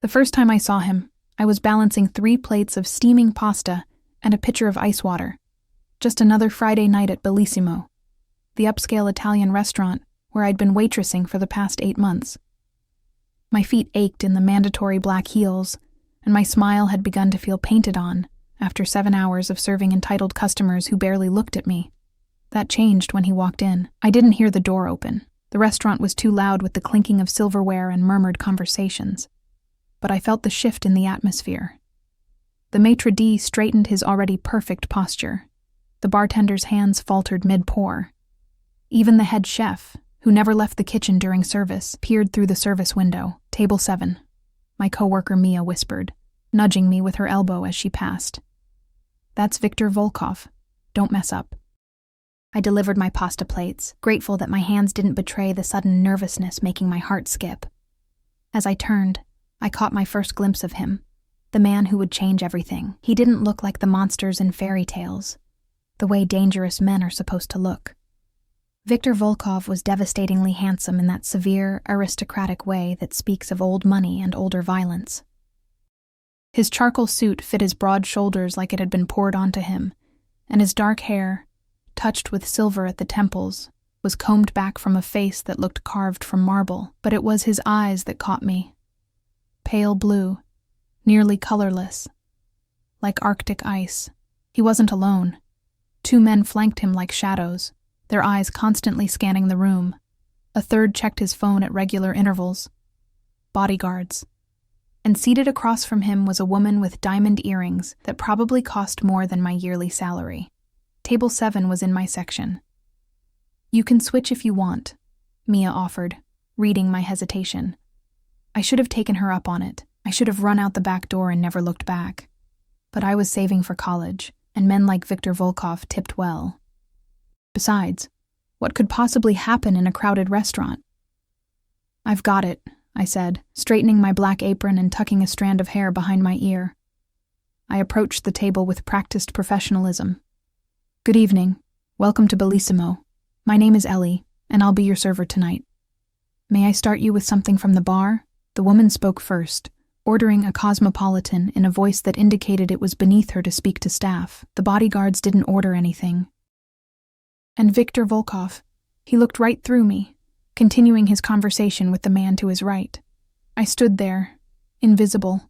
The first time I saw him, I was balancing 3 plates of steaming pasta and a pitcher of ice water. Just another Friday night at Bellissimo, the upscale Italian restaurant where I'd been waitressing for the past 8 months. My feet ached in the mandatory black heels, and my smile had begun to feel painted on after 7 hours of serving entitled customers who barely looked at me. That changed when he walked in. I didn't hear the door open. The restaurant was too loud with the clinking of silverware and murmured conversations. But I felt the shift in the atmosphere. The maitre d' straightened his already perfect posture. The bartender's hands faltered mid-pour. Even the head chef, who never left the kitchen during service, peered through the service window. Table 7. My coworker Mia whispered, nudging me with her elbow as she passed. That's Viktor Volkov. Don't mess up. I delivered my pasta plates, grateful that my hands didn't betray the sudden nervousness making my heart skip. As I turned, I caught my first glimpse of him, the man who would change everything. He didn't look like the monsters in fairy tales, the way dangerous men are supposed to look. Viktor Volkov was devastatingly handsome in that severe, aristocratic way that speaks of old money and older violence. His charcoal suit fit his broad shoulders like it had been poured onto him, and his dark hair, touched with silver at the temples, was combed back from a face that looked carved from marble. But it was his eyes that caught me. Pale blue, nearly colorless, like Arctic ice. He wasn't alone. 2 men flanked him like shadows, their eyes constantly scanning the room. A third checked his phone at regular intervals. Bodyguards. And seated across from him was a woman with diamond earrings that probably cost more than my yearly salary. Table 7 was in my section. You can switch if you want, Mia offered, reading my hesitation. I should have taken her up on it. I should have run out the back door and never looked back. But I was saving for college, and men like Viktor Volkov tipped well. Besides, what could possibly happen in a crowded restaurant? I've got it, I said, straightening my black apron and tucking a strand of hair behind my ear. I approached the table with practiced professionalism. Good evening. Welcome to Bellissimo. My name is Ellie, and I'll be your server tonight. May I start you with something from the bar? The woman spoke first, ordering a cosmopolitan in a voice that indicated it was beneath her to speak to staff. The bodyguards didn't order anything. And Viktor Volkov, he looked right through me, continuing his conversation with the man to his right. I stood there, invisible.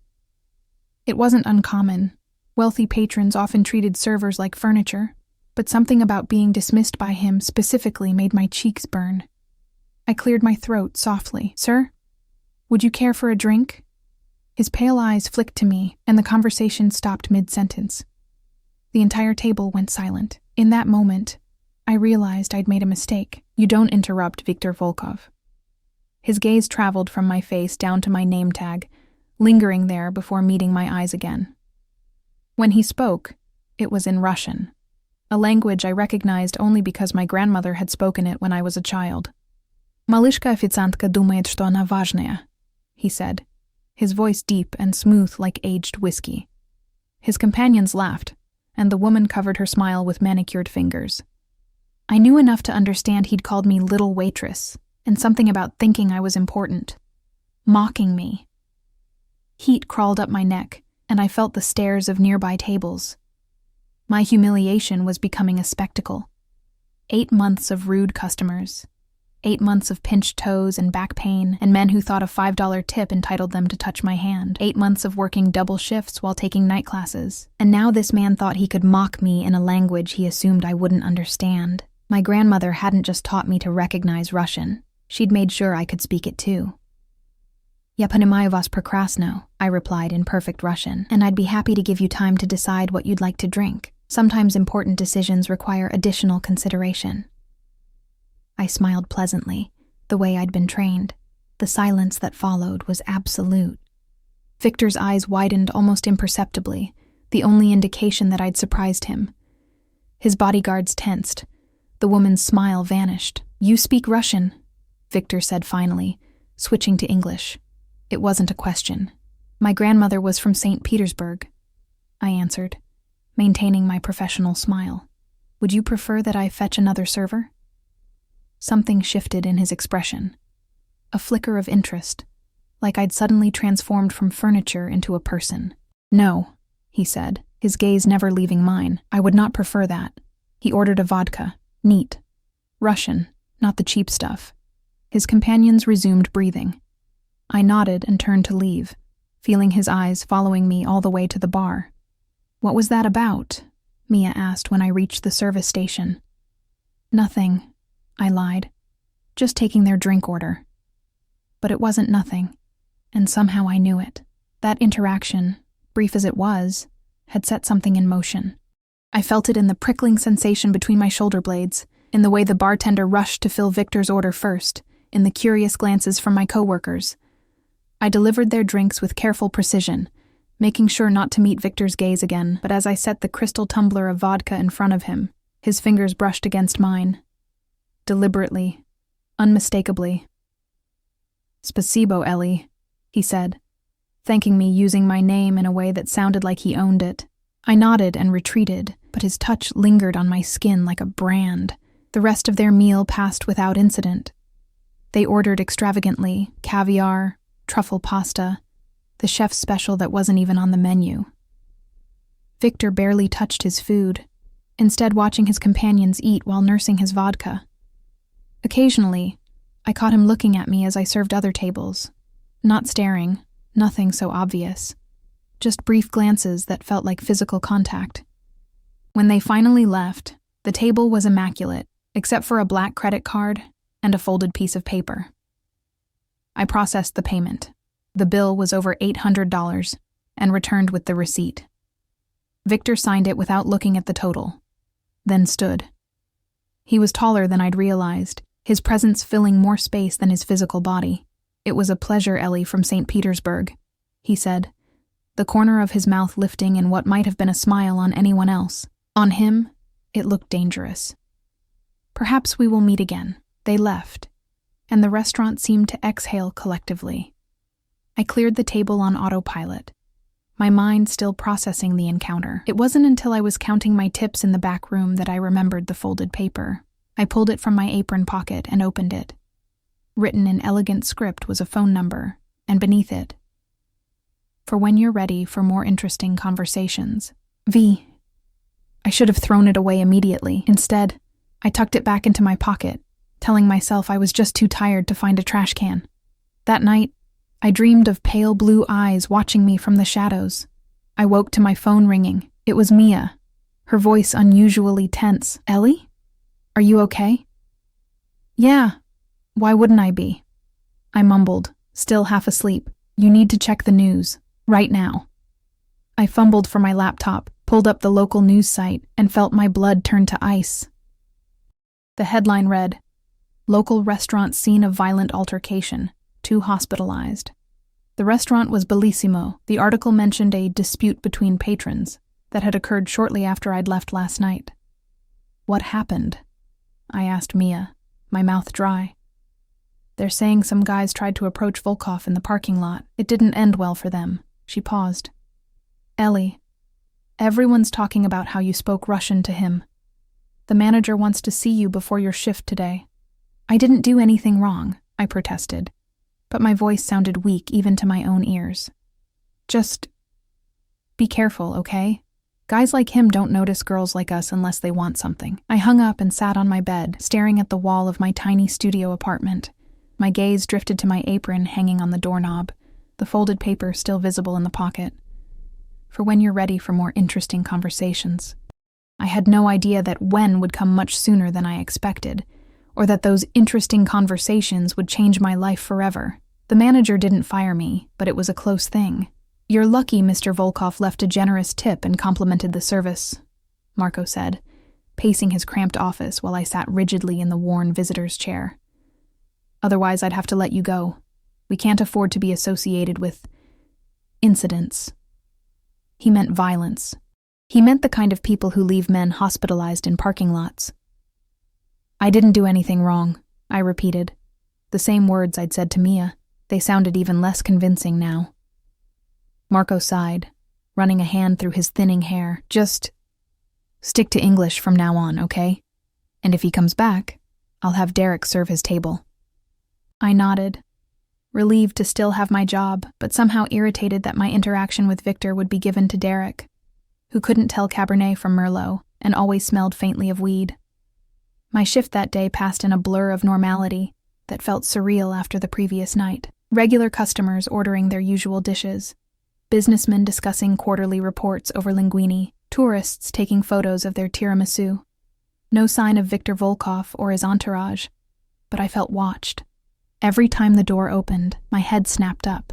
It wasn't uncommon. Wealthy patrons often treated servers like furniture, but something about being dismissed by him specifically made my cheeks burn. I cleared my throat softly. Sir, would you care for a drink? His pale eyes flicked to me, and the conversation stopped mid-sentence. The entire table went silent. In that moment, I realized I'd made a mistake. You don't interrupt, Viktor Volkov. His gaze traveled from my face down to my name tag, lingering there before meeting my eyes again. When he spoke, it was in Russian, a language I recognized only because my grandmother had spoken it when I was a child. «Малышка-официантка думает, что она важная», he said, his voice deep and smooth like aged whiskey. His companions laughed, and the woman covered her smile with manicured fingers. I knew enough to understand he'd called me little waitress, and something about thinking I was important. Mocking me. Heat crawled up my neck, and I felt the stares of nearby tables. My humiliation was becoming a spectacle. 8 months of rude customers. 8 months of pinched toes and back pain, and men who thought a $5 tip entitled them to touch my hand. 8 months of working double shifts while taking night classes. And now this man thought he could mock me in a language he assumed I wouldn't understand. My grandmother hadn't just taught me to recognize Russian. She'd made sure I could speak it too. «Я понимаю вас прекрасно», I replied in perfect Russian, and I'd be happy to give you time to decide what you'd like to drink. Sometimes important decisions require additional consideration. I smiled pleasantly, the way I'd been trained. The silence that followed was absolute. Victor's eyes widened almost imperceptibly, the only indication that I'd surprised him. His bodyguards tensed. The woman's smile vanished. You speak Russian, Victor said finally, switching to English. It wasn't a question. My grandmother was from St. Petersburg, I answered, maintaining my professional smile. Would you prefer that I fetch another server? Something shifted in his expression. A flicker of interest, like I'd suddenly transformed from furniture into a person. "No," he said, his gaze never leaving mine. "I would not prefer that." He ordered a vodka. Neat. Russian, not the cheap stuff. His companions resumed breathing. I nodded and turned to leave, feeling his eyes following me all the way to the bar. "What was that about?" Mia asked when I reached the service station. "Nothing," I lied. "Just taking their drink order." But it wasn't nothing, and somehow I knew it. That interaction, brief as it was, had set something in motion. I felt it in the prickling sensation between my shoulder blades, in the way the bartender rushed to fill Victor's order first, in the curious glances from my coworkers. I delivered their drinks with careful precision, making sure not to meet Victor's gaze again, but as I set the crystal tumbler of vodka in front of him, his fingers brushed against mine. Deliberately, unmistakably. "Spasibo, Ellie," he said, thanking me using my name in a way that sounded like he owned it. I nodded and retreated, but his touch lingered on my skin like a brand. The rest of their meal passed without incident. They ordered extravagantly, caviar, truffle pasta, the chef's special that wasn't even on the menu. Victor barely touched his food, instead watching his companions eat while nursing his vodka. Occasionally, I caught him looking at me as I served other tables, not staring, nothing so obvious, just brief glances that felt like physical contact. When they finally left, the table was immaculate, except for a black credit card and a folded piece of paper. I processed the payment. The bill was over $800 and returned with the receipt. Victor signed it without looking at the total, then stood. He was taller than I'd realized, his presence filling more space than his physical body. "It was a pleasure, Ellie from St. Petersburg," he said, the corner of his mouth lifting in what might have been a smile on anyone else. On him, it looked dangerous. "Perhaps we will meet again." They left, and the restaurant seemed to exhale collectively. I cleared the table on autopilot, my mind still processing the encounter. It wasn't until I was counting my tips in the back room that I remembered the folded paper. I pulled it from my apron pocket and opened it. Written in elegant script was a phone number, and beneath it, "For when you're ready for more interesting conversations, V." I should have thrown it away immediately. Instead, I tucked it back into my pocket, telling myself I was just too tired to find a trash can. That night, I dreamed of pale blue eyes watching me from the shadows. I woke to my phone ringing. It was Mia, her voice unusually tense. "Ellie? Are you okay?" "Yeah, why wouldn't I be?" I mumbled, still half asleep. "You need to check the news, right now." I fumbled for my laptop, pulled up the local news site, and felt my blood turn to ice. The headline read, "Local restaurant scene of violent altercation, 2 hospitalized." The restaurant was Bellissimo. The article mentioned a dispute between patrons that had occurred shortly after I'd left last night. "What happened?" I asked Mia, my mouth dry. "They're saying some guys tried to approach Volkov in the parking lot. It didn't end well for them." She paused. "Ellie, everyone's talking about how you spoke Russian to him. The manager wants to see you before your shift today." "I didn't do anything wrong," I protested, but my voice sounded weak even to my own ears. "Just be careful, okay? Guys like him don't notice girls like us unless they want something." I hung up and sat on my bed, staring at the wall of my tiny studio apartment. My gaze drifted to my apron hanging on the doorknob, the folded paper still visible in the pocket. "For when you're ready for more interesting conversations." I had no idea that when would come much sooner than I expected, or that those interesting conversations would change my life forever. The manager didn't fire me, but it was a close thing. "You're lucky Mr. Volkov left a generous tip and complimented the service," Marco said, pacing his cramped office while I sat rigidly in the worn visitor's chair. "Otherwise I'd have to let you go. We can't afford to be associated with incidents." He meant violence. He meant the kind of people who leave men hospitalized in parking lots. "I didn't do anything wrong," I repeated. The same words I'd said to Mia. They sounded even less convincing now. Marco sighed, running a hand through his thinning hair. "Just stick to English from now on, okay? And if he comes back, I'll have Derek serve his table." I nodded. relieved to still have my job, but somehow irritated that my interaction with Victor would be given to Derek, who couldn't tell Cabernet from Merlot and always smelled faintly of weed. My shift that day passed in a blur of normality that felt surreal after the previous night. Regular customers ordering their usual dishes, businessmen discussing quarterly reports over linguine, tourists taking photos of their tiramisu. No sign of Victor Volkov or his entourage, but I felt watched. Every time the door opened, my head snapped up.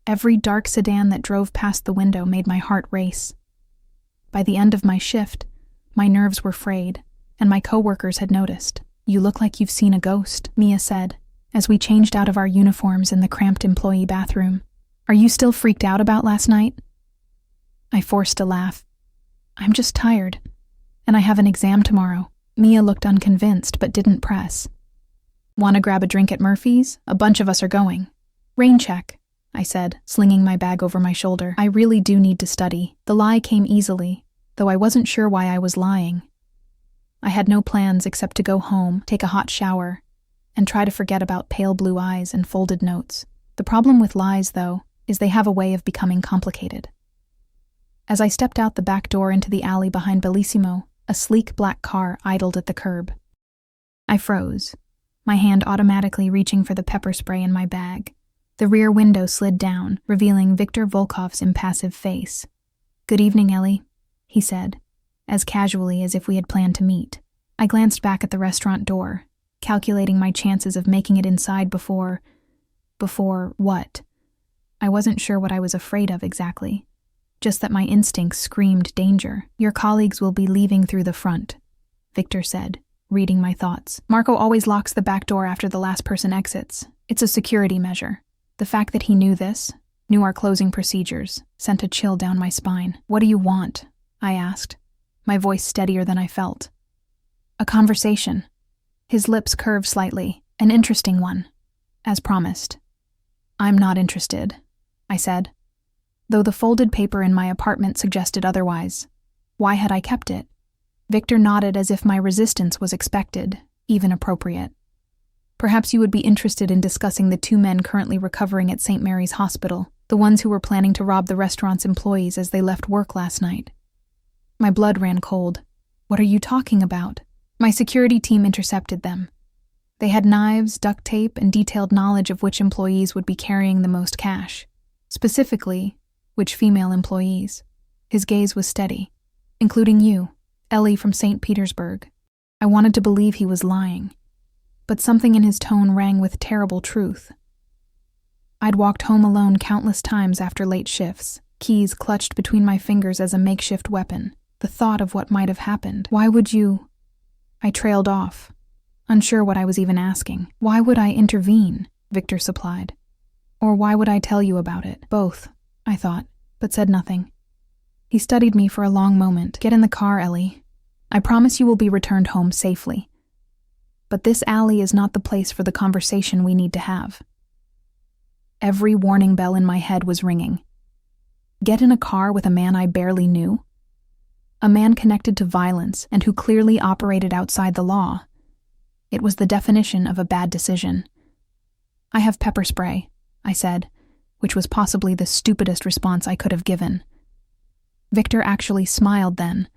Every dark sedan that drove past the window made my heart race. By the end of my shift, my nerves were frayed, and my coworkers had noticed. "You look like you've seen a ghost," Mia said, as we changed out of our uniforms in the cramped employee bathroom. "Are you still freaked out about last night?" I forced a laugh. "I'm just tired, and I have an exam tomorrow." Mia looked unconvinced, but didn't press. "Want to grab a drink at Murphy's? A bunch of us are going." "Rain check," I said, slinging my bag over my shoulder. I really do need to study. The lie came easily, though I wasn't sure why I was lying. I had no plans except to go home, take a hot shower, and try to forget about pale blue eyes and folded notes. The problem with lies, though, is they have a way of becoming complicated. As I stepped out the back door into the alley behind Bellissimo, a sleek black car idled at the curb. I froze, my hand automatically reaching for the pepper spray in my bag. The rear window slid down, revealing Victor Volkov's impassive face. "Good evening, Ellie," he said, as casually as if we had planned to meet. I glanced back at the restaurant door, calculating my chances of making it inside before what? I wasn't sure what I was afraid of exactly, just that my instincts screamed danger. "Your colleagues will be leaving through the front," Victor said, reading my thoughts. "Marco always locks the back door after the last person exits. It's a security measure." The fact that he knew this, knew our closing procedures, sent a chill down my spine. "What do you want?" I asked, my voice steadier than I felt. "A conversation." His lips curved slightly, an interesting one, as promised. "I'm not interested," I said, though the folded paper in my apartment suggested otherwise. Why had I kept it? Victor nodded as if my resistance was expected, even appropriate. "Perhaps you would be interested in discussing the 2 men currently recovering at St. Mary's Hospital, the ones who were planning to rob the restaurant's employees as they left work last night." My blood ran cold. "What are you talking about?" "My security team intercepted them. They had knives, duct tape, and detailed knowledge of which employees would be carrying the most cash. Specifically, which female employees." His gaze was steady. "Including you, Ellie from St. Petersburg." I wanted to believe he was lying, but something in his tone rang with terrible truth. I'd walked home alone countless times after late shifts, keys clutched between my fingers as a makeshift weapon. The thought of what might have happened. "Why would you—" I trailed off, unsure what I was even asking. "Why would I intervene?" Victor supplied. "Or why would I tell you about it?" "Both," I thought, but said nothing. He studied me for a long moment. "Get in the car, Ellie. I promise you will be returned home safely. But this alley is not the place for the conversation we need to have." Every warning bell in my head was ringing. Get in a car with a man I barely knew? A man connected to violence and who clearly operated outside the law. It was the definition of a bad decision. "I have pepper spray," I said, which was possibly the stupidest response I could have given. Victor actually smiled then,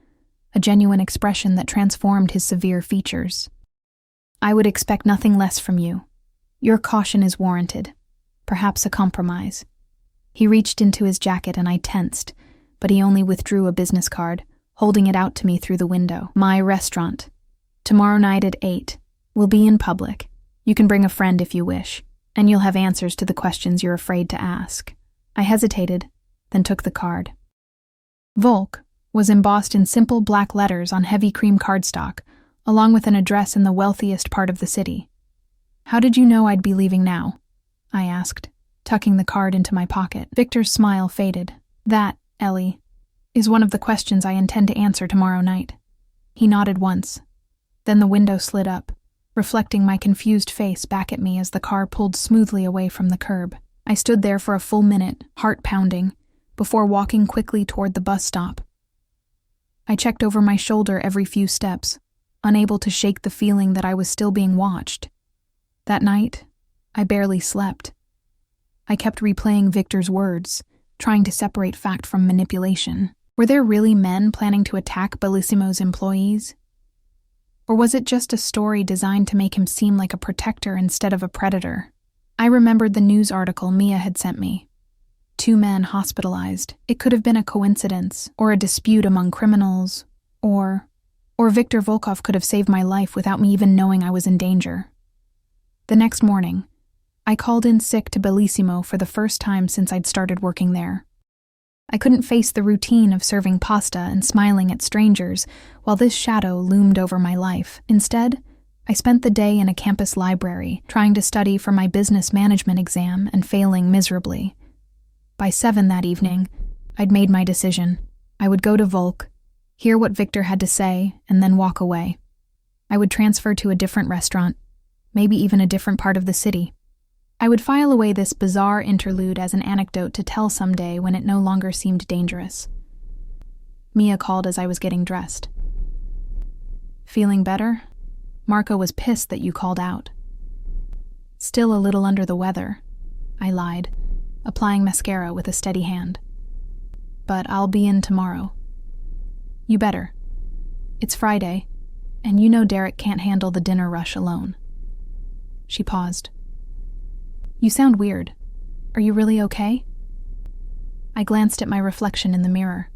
a genuine expression that transformed his severe features. "I would expect nothing less from you. Your caution is warranted. Perhaps a compromise." He reached into his jacket and I tensed, but he only withdrew a business card, holding it out to me through the window. "My restaurant. Tomorrow night at 8. We'll be in public. You can bring a friend if you wish, and you'll have answers to the questions you're afraid to ask." I hesitated, then took the card. Volk was embossed in simple black letters on heavy cream cardstock, along with an address in the wealthiest part of the city. "How did you know I'd be leaving now?" I asked, tucking the card into my pocket. Victor's smile faded. "That, Ellie, is one of the questions I intend to answer tomorrow night." He nodded once. Then the window slid up, reflecting my confused face back at me as the car pulled smoothly away from the curb. I stood there for a full minute, heart pounding, before walking quickly toward the bus stop. I checked over my shoulder every few steps, unable to shake the feeling that I was still being watched. That night, I barely slept. I kept replaying Victor's words, trying to separate fact from manipulation. Were there really men planning to attack Bellissimo's employees? Or was it just a story designed to make him seem like a protector instead of a predator? I remembered the news article Mia had sent me. 2 men hospitalized. It could have been a coincidence, or a dispute among criminals, or Viktor Volkov could have saved my life without me even knowing I was in danger. The next morning, I called in sick to Bellissimo for the first time since I'd started working there. I couldn't face the routine of serving pasta and smiling at strangers while this shadow loomed over my life. Instead, I spent the day in a campus library, trying to study for my business management exam and failing miserably. By 7 that evening, I'd made my decision. I would go to Volk, hear what Victor had to say, and then walk away. I would transfer to a different restaurant, maybe even a different part of the city. I would file away this bizarre interlude as an anecdote to tell someday when it no longer seemed dangerous. Mia called as I was getting dressed. "Feeling better? Marco was pissed that you called out." "Still a little under the weather," I lied, applying mascara with a steady hand. "But I'll be in tomorrow." "You better. It's Friday, and you know Derek can't handle the dinner rush alone." She paused. "You sound weird. Are you really okay?" I glanced at my reflection in the mirror.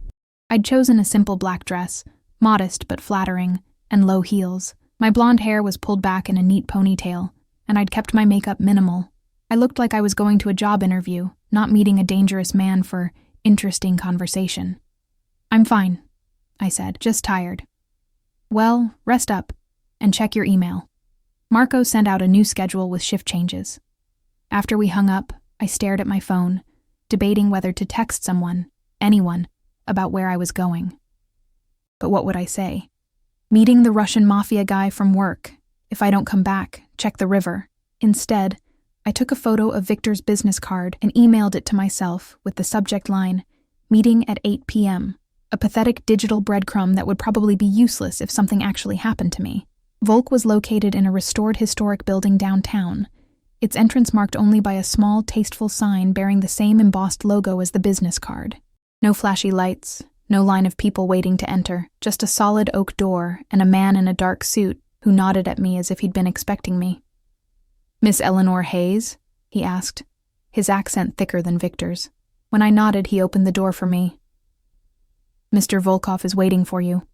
I'd chosen a simple black dress, modest but flattering, and low heels. My blonde hair was pulled back in a neat ponytail, and I'd kept my makeup minimal. I looked like I was going to a job interview, not meeting a dangerous man for interesting conversation. "I'm fine," I said, "just tired." "Well, rest up, and check your email." Marco sent out a new schedule with shift changes. After we hung up, I stared at my phone, debating whether to text someone, anyone, about where I was going. But what would I say? Meeting the Russian Mafia guy from work. If I don't come back, check the river. Instead, I took a photo of Victor's business card and emailed it to myself with the subject line, "Meeting at 8 p.m., a pathetic digital breadcrumb that would probably be useless if something actually happened to me. Volk was located in a restored historic building downtown, its entrance marked only by a small, tasteful sign bearing the same embossed logo as the business card. No flashy lights, no line of people waiting to enter, just a solid oak door and a man in a dark suit who nodded at me as if he'd been expecting me. "Miss Eleanor Hayes?" he asked, his accent thicker than Victor's. When I nodded, he opened the door for me. "Mr. Volkov is waiting for you."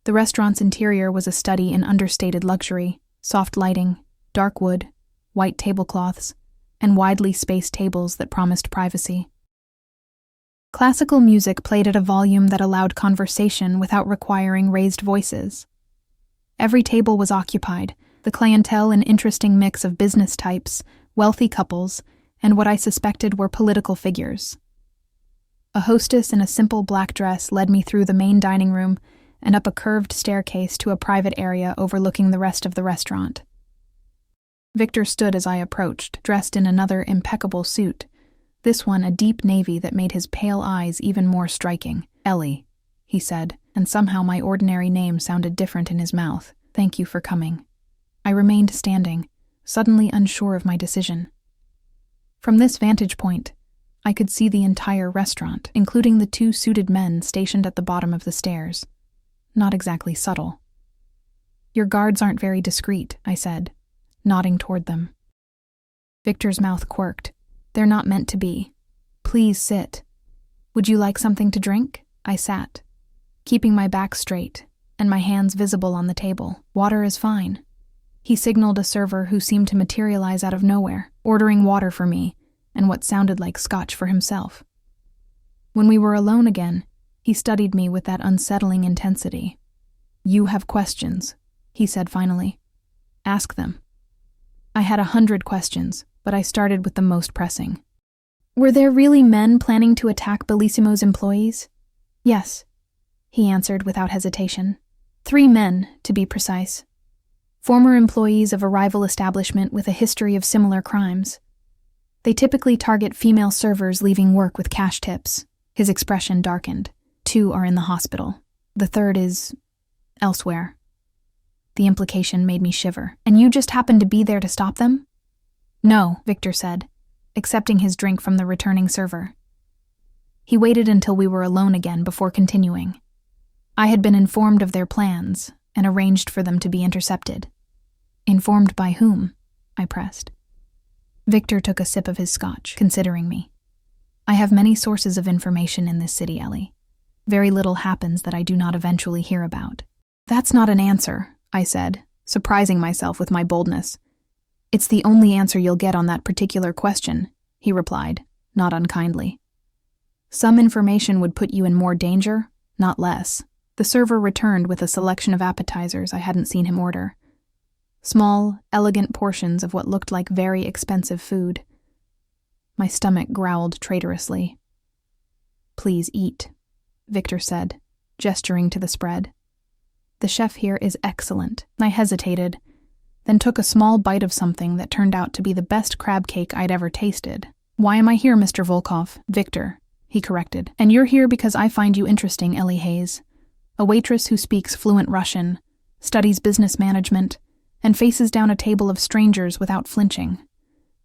The restaurant's interior was a study in understated luxury, soft lighting, dark wood, white tablecloths, and widely spaced tables that promised privacy. Classical music played at a volume that allowed conversation without requiring raised voices. Every table was occupied, the clientele an interesting mix of business types, wealthy couples, and what I suspected were political figures. A hostess in a simple black dress led me through the main dining room and up a curved staircase to a private area overlooking the rest of the restaurant. Victor stood as I approached, dressed in another impeccable suit, this one a deep navy that made his pale eyes even more striking. "Ellie," he said, and somehow my ordinary name sounded different in his mouth. "Thank you for coming." I remained standing, suddenly unsure of my decision. From this vantage point, I could see the entire restaurant, including the 2 suited men stationed at the bottom of the stairs. Not exactly subtle. "Your guards aren't very discreet," I said, nodding toward them. Victor's mouth quirked. "They're not meant to be. Please sit. Would you like something to drink?" I sat, keeping my back straight and my hands visible on the table. "Water is fine." He signaled a server who seemed to materialize out of nowhere, ordering water for me and what sounded like scotch for himself. When we were alone again, he studied me with that unsettling intensity. "You have questions," he said finally. "Ask them." I had 100 questions, but I started with the most pressing. "Were there really men planning to attack Bellissimo's employees?" "Yes," he answered without hesitation. 3 men, to be precise. Former employees of a rival establishment with a history of similar crimes. They typically target female servers leaving work with cash tips. His expression darkened. 2 are in the hospital. The 3rd is elsewhere. The implication made me shiver. "And you just happened to be there to stop them?" "No," Victor said. accepting his drink from the returning server. He waited until we were alone again before continuing. I had been informed of their plans and arranged for them to be intercepted. Informed by whom? I pressed. Victor took a sip of his scotch, considering me. I have many sources of information in this city, Ellie. Very little happens that I do not eventually hear about. That's not an answer, I said, surprising myself with my boldness. It's the only answer you'll get on that particular question, he replied, not unkindly. Some information would put you in more danger, not less. The server returned with a selection of appetizers I hadn't seen him order. Small, elegant portions of what looked like very expensive food. My stomach growled traitorously. Please eat, Victor said, gesturing to the spread. The chef here is excellent. I hesitated, then took a small bite of something that turned out to be the best crab cake I'd ever tasted. Why am I here, Mr. Volkov? Victor, he corrected. And you're here because I find you interesting, Ellie Hayes. A waitress who speaks fluent Russian, studies business management, and faces down a table of strangers without flinching.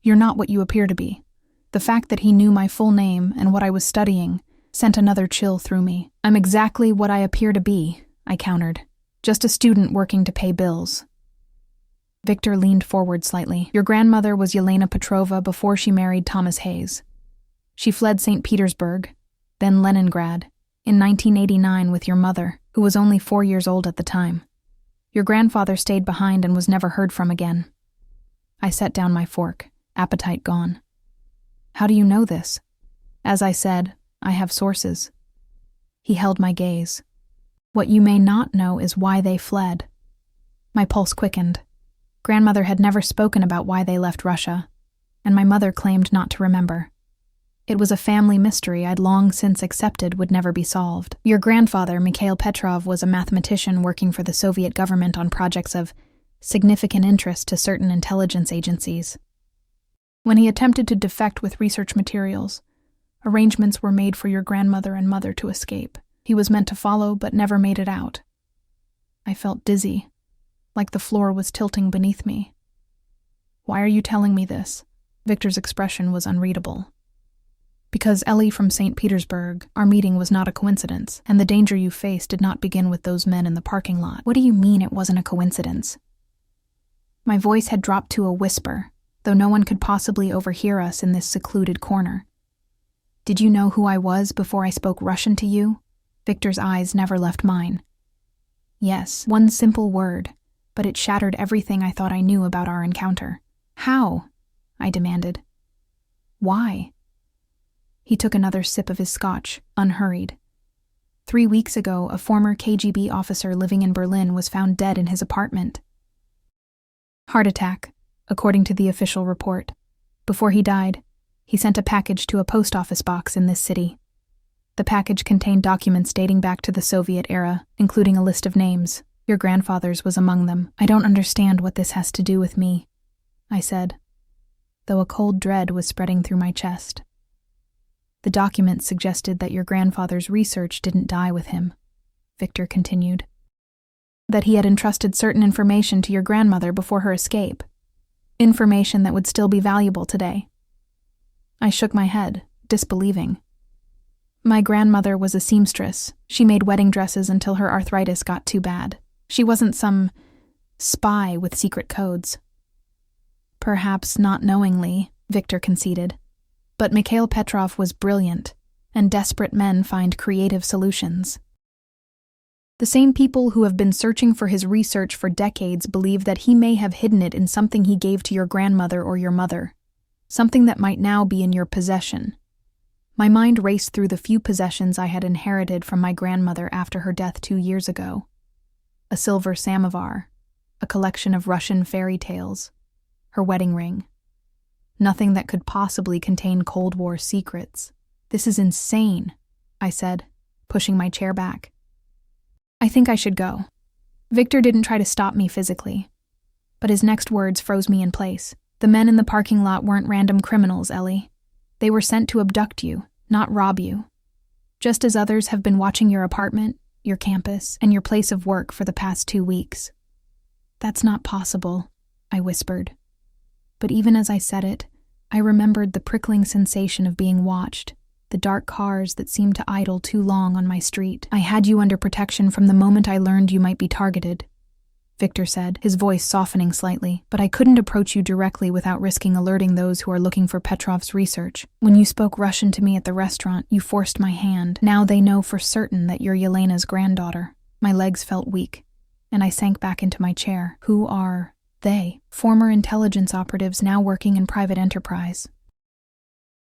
You're not what you appear to be. The fact that he knew my full name and what I was studying sent another chill through me. I'm exactly what I appear to be, I countered. Just a student working to pay bills. Victor leaned forward slightly. Your grandmother was Yelena Petrova before she married Thomas Hayes. She fled St. Petersburg, then Leningrad, in 1989 with your mother, who was only 4 years old at the time. Your grandfather stayed behind and was never heard from again. I set down my fork, appetite gone. How do you know this? As I said, I have sources. He held my gaze. What you may not know is why they fled. My pulse quickened. Grandmother had never spoken about why they left Russia, and my mother claimed not to remember. It was a family mystery I'd long since accepted would never be solved. Your grandfather, Mikhail Petrov, was a mathematician working for the Soviet government on projects of significant interest to certain intelligence agencies. When he attempted to defect with research materials, arrangements were made for your grandmother and mother to escape. He was meant to follow, but never made it out. I felt dizzy, like the floor was tilting beneath me. Why are you telling me this? Victor's expression was unreadable. Because Ellie from St. Petersburg, our meeting was not a coincidence, and the danger you faced did not begin with those men in the parking lot. What do you mean it wasn't a coincidence? My voice had dropped to a whisper, though no one could possibly overhear us in this secluded corner. Did you know who I was before I spoke Russian to you? Victor's eyes never left mine. Yes, one simple word, but it shattered everything I thought I knew about our encounter. How? I demanded. Why? He took another sip of his scotch, unhurried. 3 weeks ago, a former KGB officer living in Berlin was found dead in his apartment. Heart attack, according to the official report. Before he died, he sent a package to a post office box in this city. The package contained documents dating back to the Soviet era, including a list of names. Your grandfather's was among them. I don't understand what this has to do with me, I said, though a cold dread was spreading through my chest. The documents suggested that your grandfather's research didn't die with him, Victor continued. That he had entrusted certain information to your grandmother before her escape. Information that would still be valuable today. I shook my head, disbelieving. My grandmother was a seamstress. She made wedding dresses until her arthritis got too bad. She wasn't some spy with secret codes. Perhaps not knowingly, Victor conceded. But Mikhail Petrov was brilliant, and desperate men find creative solutions. The same people who have been searching for his research for decades believe that he may have hidden it in something he gave to your grandmother or your mother, something that might now be in your possession. My mind raced through the few possessions I had inherited from my grandmother after her death 2 years ago. A silver samovar, a collection of Russian fairy tales, her wedding ring. Nothing that could possibly contain Cold War secrets. This is insane, I said, pushing my chair back. I think I should go. Victor didn't try to stop me physically, but his next words froze me in place. The men in the parking lot weren't random criminals, Ellie. They were sent to abduct you, not rob you. Just as others have been watching your apartment, your campus, and your place of work for the past 2 weeks. That's not possible, I whispered. But even as I said it, I remembered the prickling sensation of being watched, the dark cars that seemed to idle too long on my street. I had you under protection from the moment I learned you might be targeted, Victor said, his voice softening slightly, but I couldn't approach you directly without risking alerting those who are looking for Petrov's research. When you spoke Russian to me at the restaurant, you forced my hand. Now they know for certain that you're Yelena's granddaughter. My legs felt weak, and I sank back into my chair. Who are they? Former intelligence operatives now working in private enterprise.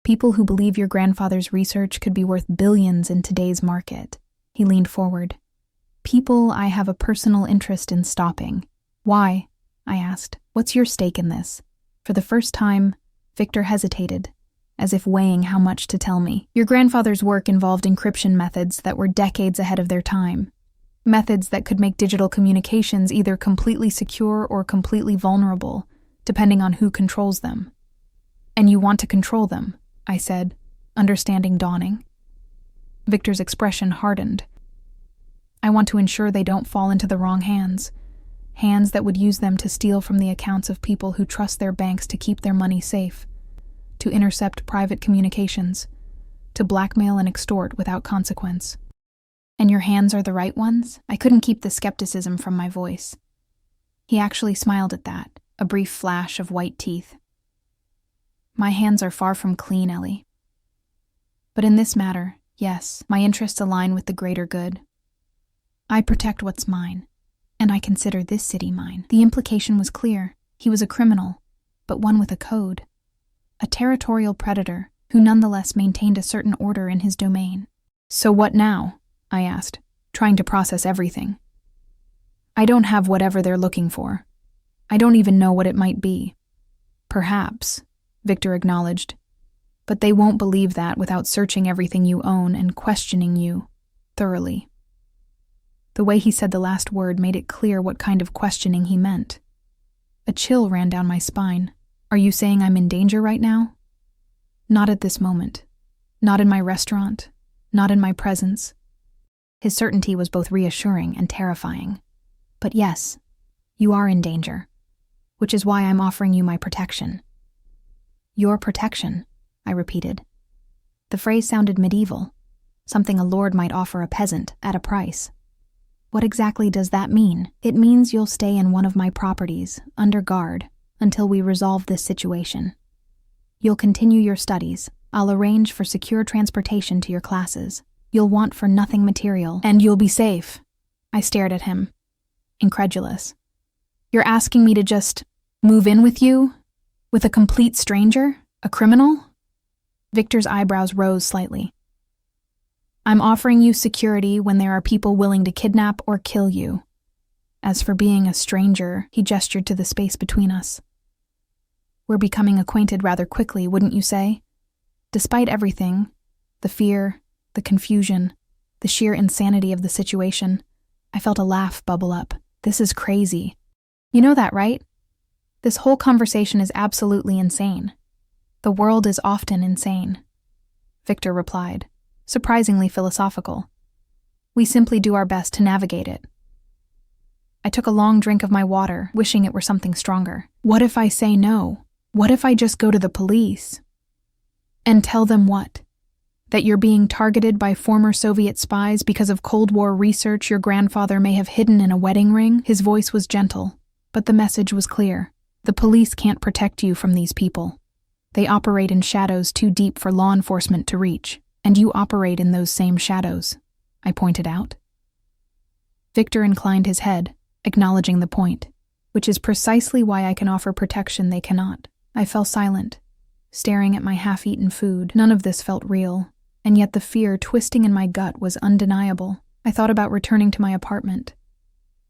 People who believe your grandfather's research could be worth billions in today's market. He leaned forward. People I have a personal interest in stopping. Why? I asked. What's your stake in this? For the first time, Victor hesitated, as if weighing how much to tell me. Your grandfather's work involved encryption methods that were decades ahead of their time. Methods that could make digital communications either completely secure or completely vulnerable, depending on who controls them. And you want to control them, I said, understanding dawning. Victor's expression hardened. I want to ensure they don't fall into the wrong hands that would use them to steal from the accounts of people who trust their banks to keep their money safe, to intercept private communications, to blackmail and extort without consequence. And your hands are the right ones? I couldn't keep the skepticism from my voice. He actually smiled at that, a brief flash of white teeth. My hands are far from clean, Ellie. But in this matter, yes, my interests align with the greater good. I protect what's mine, and I consider this city mine. The implication was clear. He was a criminal, but one with a code. A territorial predator who nonetheless maintained a certain order in his domain. So what now? I asked, trying to process everything. I don't have whatever they're looking for. I don't even know what it might be. Perhaps, Victor acknowledged. But they won't believe that without searching everything you own and questioning you thoroughly. The way he said the last word made it clear what kind of questioning he meant. A chill ran down my spine. Are you saying I'm in danger right now? Not at this moment. Not in my restaurant. Not in my presence. His certainty was both reassuring and terrifying. But yes, you are in danger, which is why I'm offering you my protection. Your protection, I repeated. The phrase sounded medieval, something a lord might offer a peasant at a price. What exactly does that mean? It means you'll stay in one of my properties, under guard, until we resolve this situation. You'll continue your studies. I'll arrange for secure transportation to your classes. You'll want for nothing material, and you'll be safe. I stared at him, incredulous. You're asking me to just move in with you? With a complete stranger? A criminal? Victor's eyebrows rose slightly. I'm offering you security when there are people willing to kidnap or kill you. As for being a stranger, he gestured to the space between us. We're becoming acquainted rather quickly, wouldn't you say? Despite everything, the fear, the confusion, the sheer insanity of the situation, I felt a laugh bubble up. This is crazy. You know that, right? This whole conversation is absolutely insane. The world is often insane, Victor replied, surprisingly philosophical. We simply do our best to navigate it. I took a long drink of my water, wishing it were something stronger. What if I say no? What if I just go to the police? And tell them what? That you're being targeted by former Soviet spies because of Cold War research your grandfather may have hidden in a wedding ring? His voice was gentle, but the message was clear. The police can't protect you from these people. They operate in shadows too deep for law enforcement to reach, and you operate in those same shadows, I pointed out. Victor inclined his head, acknowledging the point, which is precisely why I can offer protection they cannot. I fell silent, staring at my half-eaten food. None of this felt real, and yet the fear twisting in my gut was undeniable. I thought about returning to my apartment,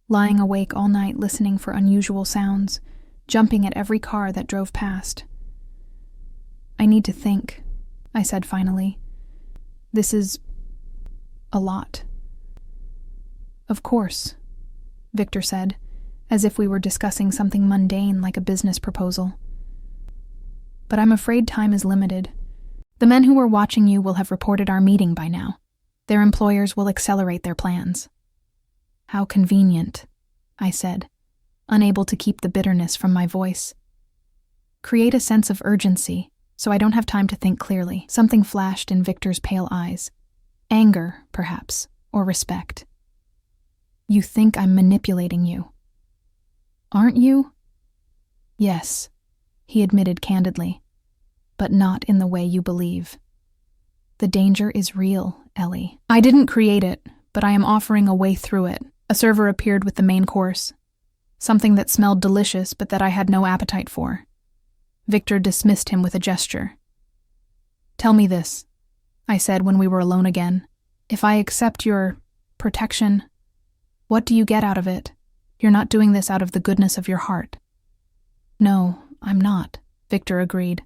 lying awake all night listening for unusual sounds, jumping at every car that drove past. I need to think, I said finally. This is a lot. Of course, Victor said, as if we were discussing something mundane like a business proposal. But I'm afraid time is limited. The men who were watching you will have reported our meeting by now. Their employers will accelerate their plans. How convenient, I said, unable to keep the bitterness from my voice. Create a sense of urgency, so I don't have time to think clearly. Something flashed in Victor's pale eyes. Anger, perhaps, or respect. You think I'm manipulating you. Aren't you? Yes, he admitted candidly, but not in the way you believe. The danger is real, Ellie. I didn't create it, but I am offering a way through it. A server appeared with the main course. Something that smelled delicious, but that I had no appetite for. Victor dismissed him with a gesture. Tell me this, I said when we were alone again. If I accept your protection, what do you get out of it? You're not doing this out of the goodness of your heart. No, I'm not, Victor agreed.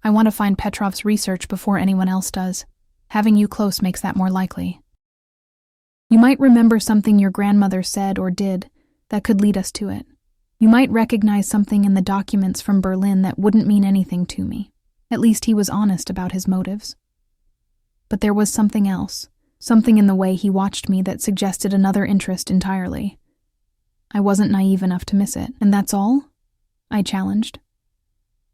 I want to find Petrov's research before anyone else does. Having you close makes that more likely. You might remember something your grandmother said or did that could lead us to it. You might recognize something in the documents from Berlin that wouldn't mean anything to me. At least he was honest about his motives. But there was something else, something in the way he watched me that suggested another interest entirely. I wasn't naive enough to miss it. And that's all? I challenged.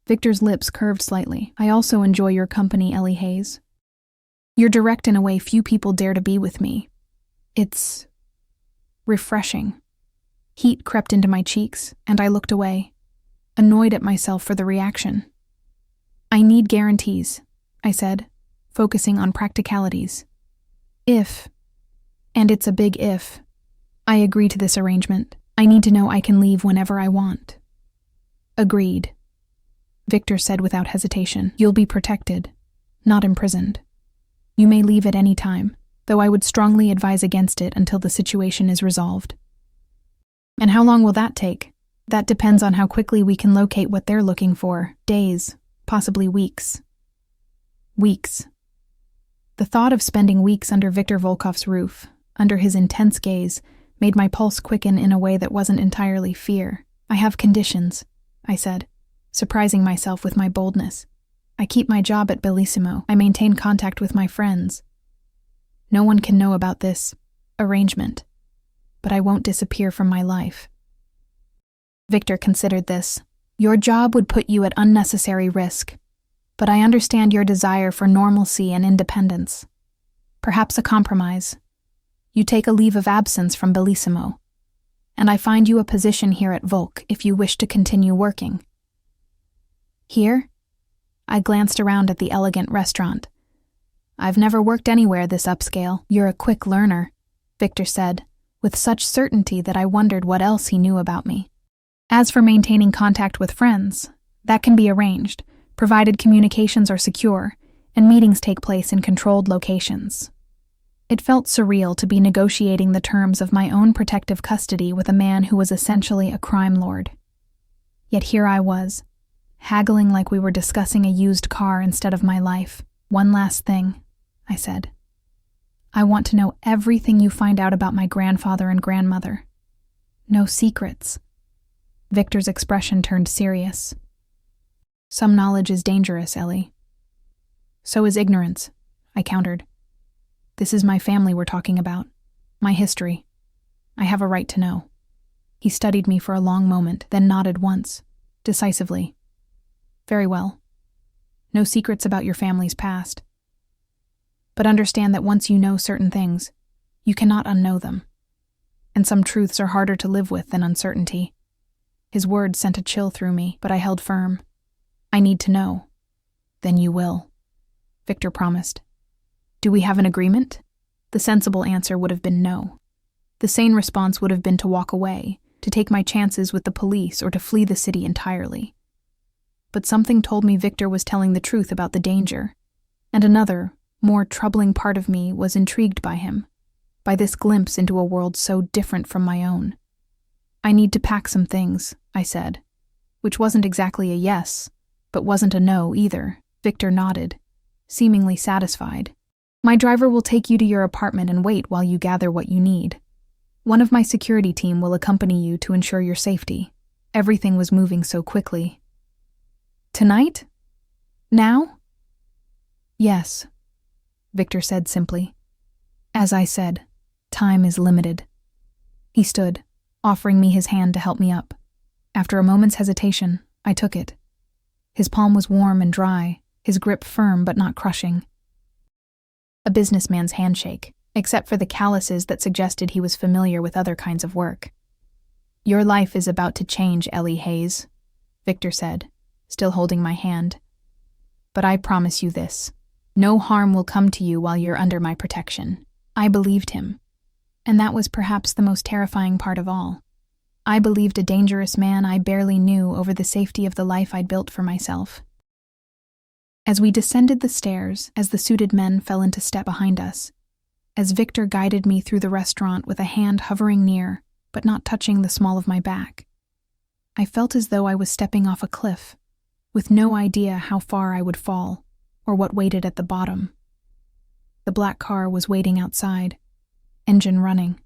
Victor's lips curved slightly. I also enjoy your company, Ellie Hayes. You're direct in a way few people dare to be with me. It's refreshing. Heat crept into my cheeks, and I looked away, annoyed at myself for the reaction. I need guarantees, I said, focusing on practicalities. If, and it's a big if, I agree to this arrangement, I need to know I can leave whenever I want. Agreed, Victor said without hesitation. You'll be protected, not imprisoned. You may leave at any time, though I would strongly advise against it until the situation is resolved. And how long will that take? That depends on how quickly we can locate what they're looking for. Days, possibly weeks. Weeks. The thought of spending weeks under Viktor Volkov's roof, under his intense gaze, made my pulse quicken in a way that wasn't entirely fear. I have conditions, I said, surprising myself with my boldness. I keep my job at Bellissimo. I maintain contact with my friends. No one can know about this arrangement, but I won't disappear from my life. Victor considered this. Your job would put you at unnecessary risk, but I understand your desire for normalcy and independence. Perhaps a compromise. You take a leave of absence from Bellissimo, and I find you a position here at Volk if you wish to continue working. Here? I glanced around at the elegant restaurant. I've never worked anywhere this upscale. You're a quick learner, Victor said, with such certainty that I wondered what else he knew about me. As for maintaining contact with friends, that can be arranged, provided communications are secure and meetings take place in controlled locations. It felt surreal to be negotiating the terms of my own protective custody with a man who was essentially a crime lord. Yet here I was, haggling like we were discussing a used car instead of my life. One last thing, I said. I want to know everything you find out about my grandfather and grandmother. No secrets. Victor's expression turned serious. Some knowledge is dangerous, Ellie. So is ignorance, I countered. This is my family we're talking about, my history. I have a right to know. He studied me for a long moment, then nodded once, decisively. Very well. No secrets about your family's past. But understand that once you know certain things, you cannot unknow them. And some truths are harder to live with than uncertainty. His words sent a chill through me, but I held firm. I need to know. Then you will, Victor promised. Do we have an agreement? The sensible answer would have been no. The sane response would have been to walk away, to take my chances with the police, or to flee the city entirely. But something told me Victor was telling the truth about the danger, and another, more troubling part of me was intrigued by him, by this glimpse into a world so different from my own. I need to pack some things, I said, which wasn't exactly a yes, but wasn't a no either. Victor nodded, seemingly satisfied. My driver will take you to your apartment and wait while you gather what you need. One of my security team will accompany you to ensure your safety. Everything was moving so quickly. Tonight? Now? Yes, Victor said simply. As I said, time is limited. He stood, offering me his hand to help me up. After a moment's hesitation, I took it. His palm was warm and dry, his grip firm but not crushing. A businessman's handshake, except for the calluses that suggested he was familiar with other kinds of work. "Your life is about to change, Ellie Hayes," Victor said, still holding my hand. "But I promise you this. No harm will come to you while you're under my protection." I believed him. And that was perhaps the most terrifying part of all. I believed a dangerous man I barely knew over the safety of the life I'd built for myself. As we descended the stairs, as the suited men fell into step behind us, as Victor guided me through the restaurant with a hand hovering near, but not touching the small of my back, I felt as though I was stepping off a cliff, with no idea how far I would fall, or what waited at the bottom. The black car was waiting outside, engine running.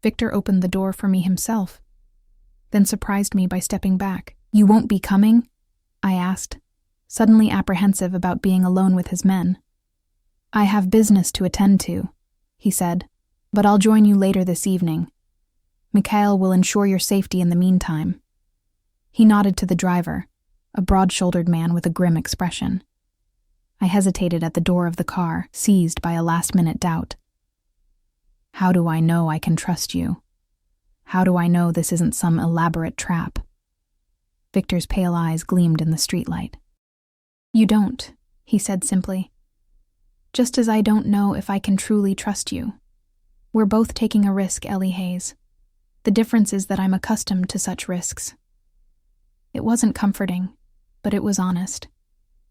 Victor opened the door for me himself, then surprised me by stepping back. "You won't be coming?" I asked, suddenly apprehensive about being alone with his men. "I have business to attend to," he said, "but I'll join you later this evening. Mikhail will ensure your safety in the meantime." He nodded to the driver, a broad-shouldered man with a grim expression. I hesitated at the door of the car, seized by a last-minute doubt. How do I know I can trust you? How do I know this isn't some elaborate trap? Victor's pale eyes gleamed in the streetlight. "You don't," he said simply. "Just as I don't know if I can truly trust you. We're both taking a risk, Ellie Hayes. The difference is that I'm accustomed to such risks." It wasn't comforting, but it was honest.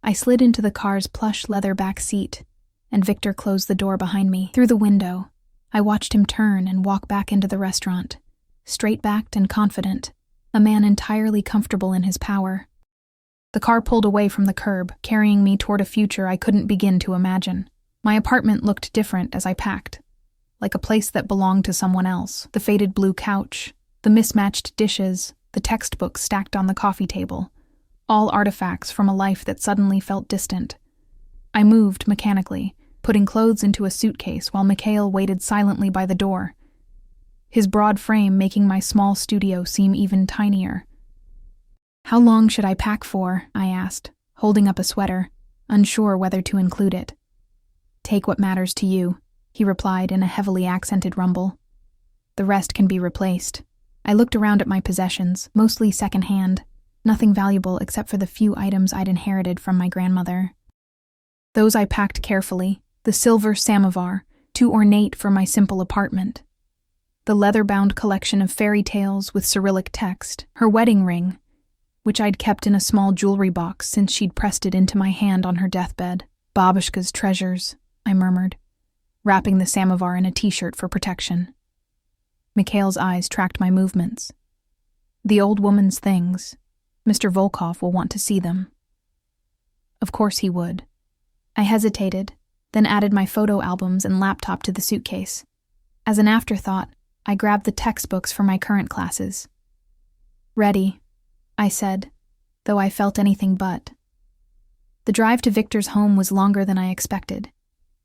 I slid into the car's plush leather back seat, and Victor closed the door behind me. Through the window, I watched him turn and walk back into the restaurant, straight-backed and confident, a man entirely comfortable in his power. The car pulled away from the curb, carrying me toward a future I couldn't begin to imagine. My apartment looked different as I packed, like a place that belonged to someone else. The faded blue couch, the mismatched dishes, the textbooks stacked on the coffee table, all artifacts from a life that suddenly felt distant. I moved mechanically, putting clothes into a suitcase while Mikhail waited silently by the door, his broad frame making my small studio seem even tinier. "How long should I pack for?" I asked, holding up a sweater, unsure whether to include it. "Take what matters to you," he replied in a heavily accented rumble. "The rest can be replaced." I looked around at my possessions, mostly secondhand, nothing valuable except for the few items I'd inherited from my grandmother. Those I packed carefully, the silver samovar, too ornate for my simple apartment, the leather-bound collection of fairy tales with Cyrillic text, her wedding ring, which I'd kept in a small jewelry box since she'd pressed it into my hand on her deathbed. "Babushka's treasures," I murmured, wrapping the samovar in a t-shirt for protection. Mikhail's eyes tracked my movements. "The old woman's things. Mr. Volkov will want to see them." Of course he would. I hesitated, then added my photo albums and laptop to the suitcase. As an afterthought, I grabbed the textbooks for my current classes. "Ready," I said, though I felt anything but. The drive to Victor's home was longer than I expected,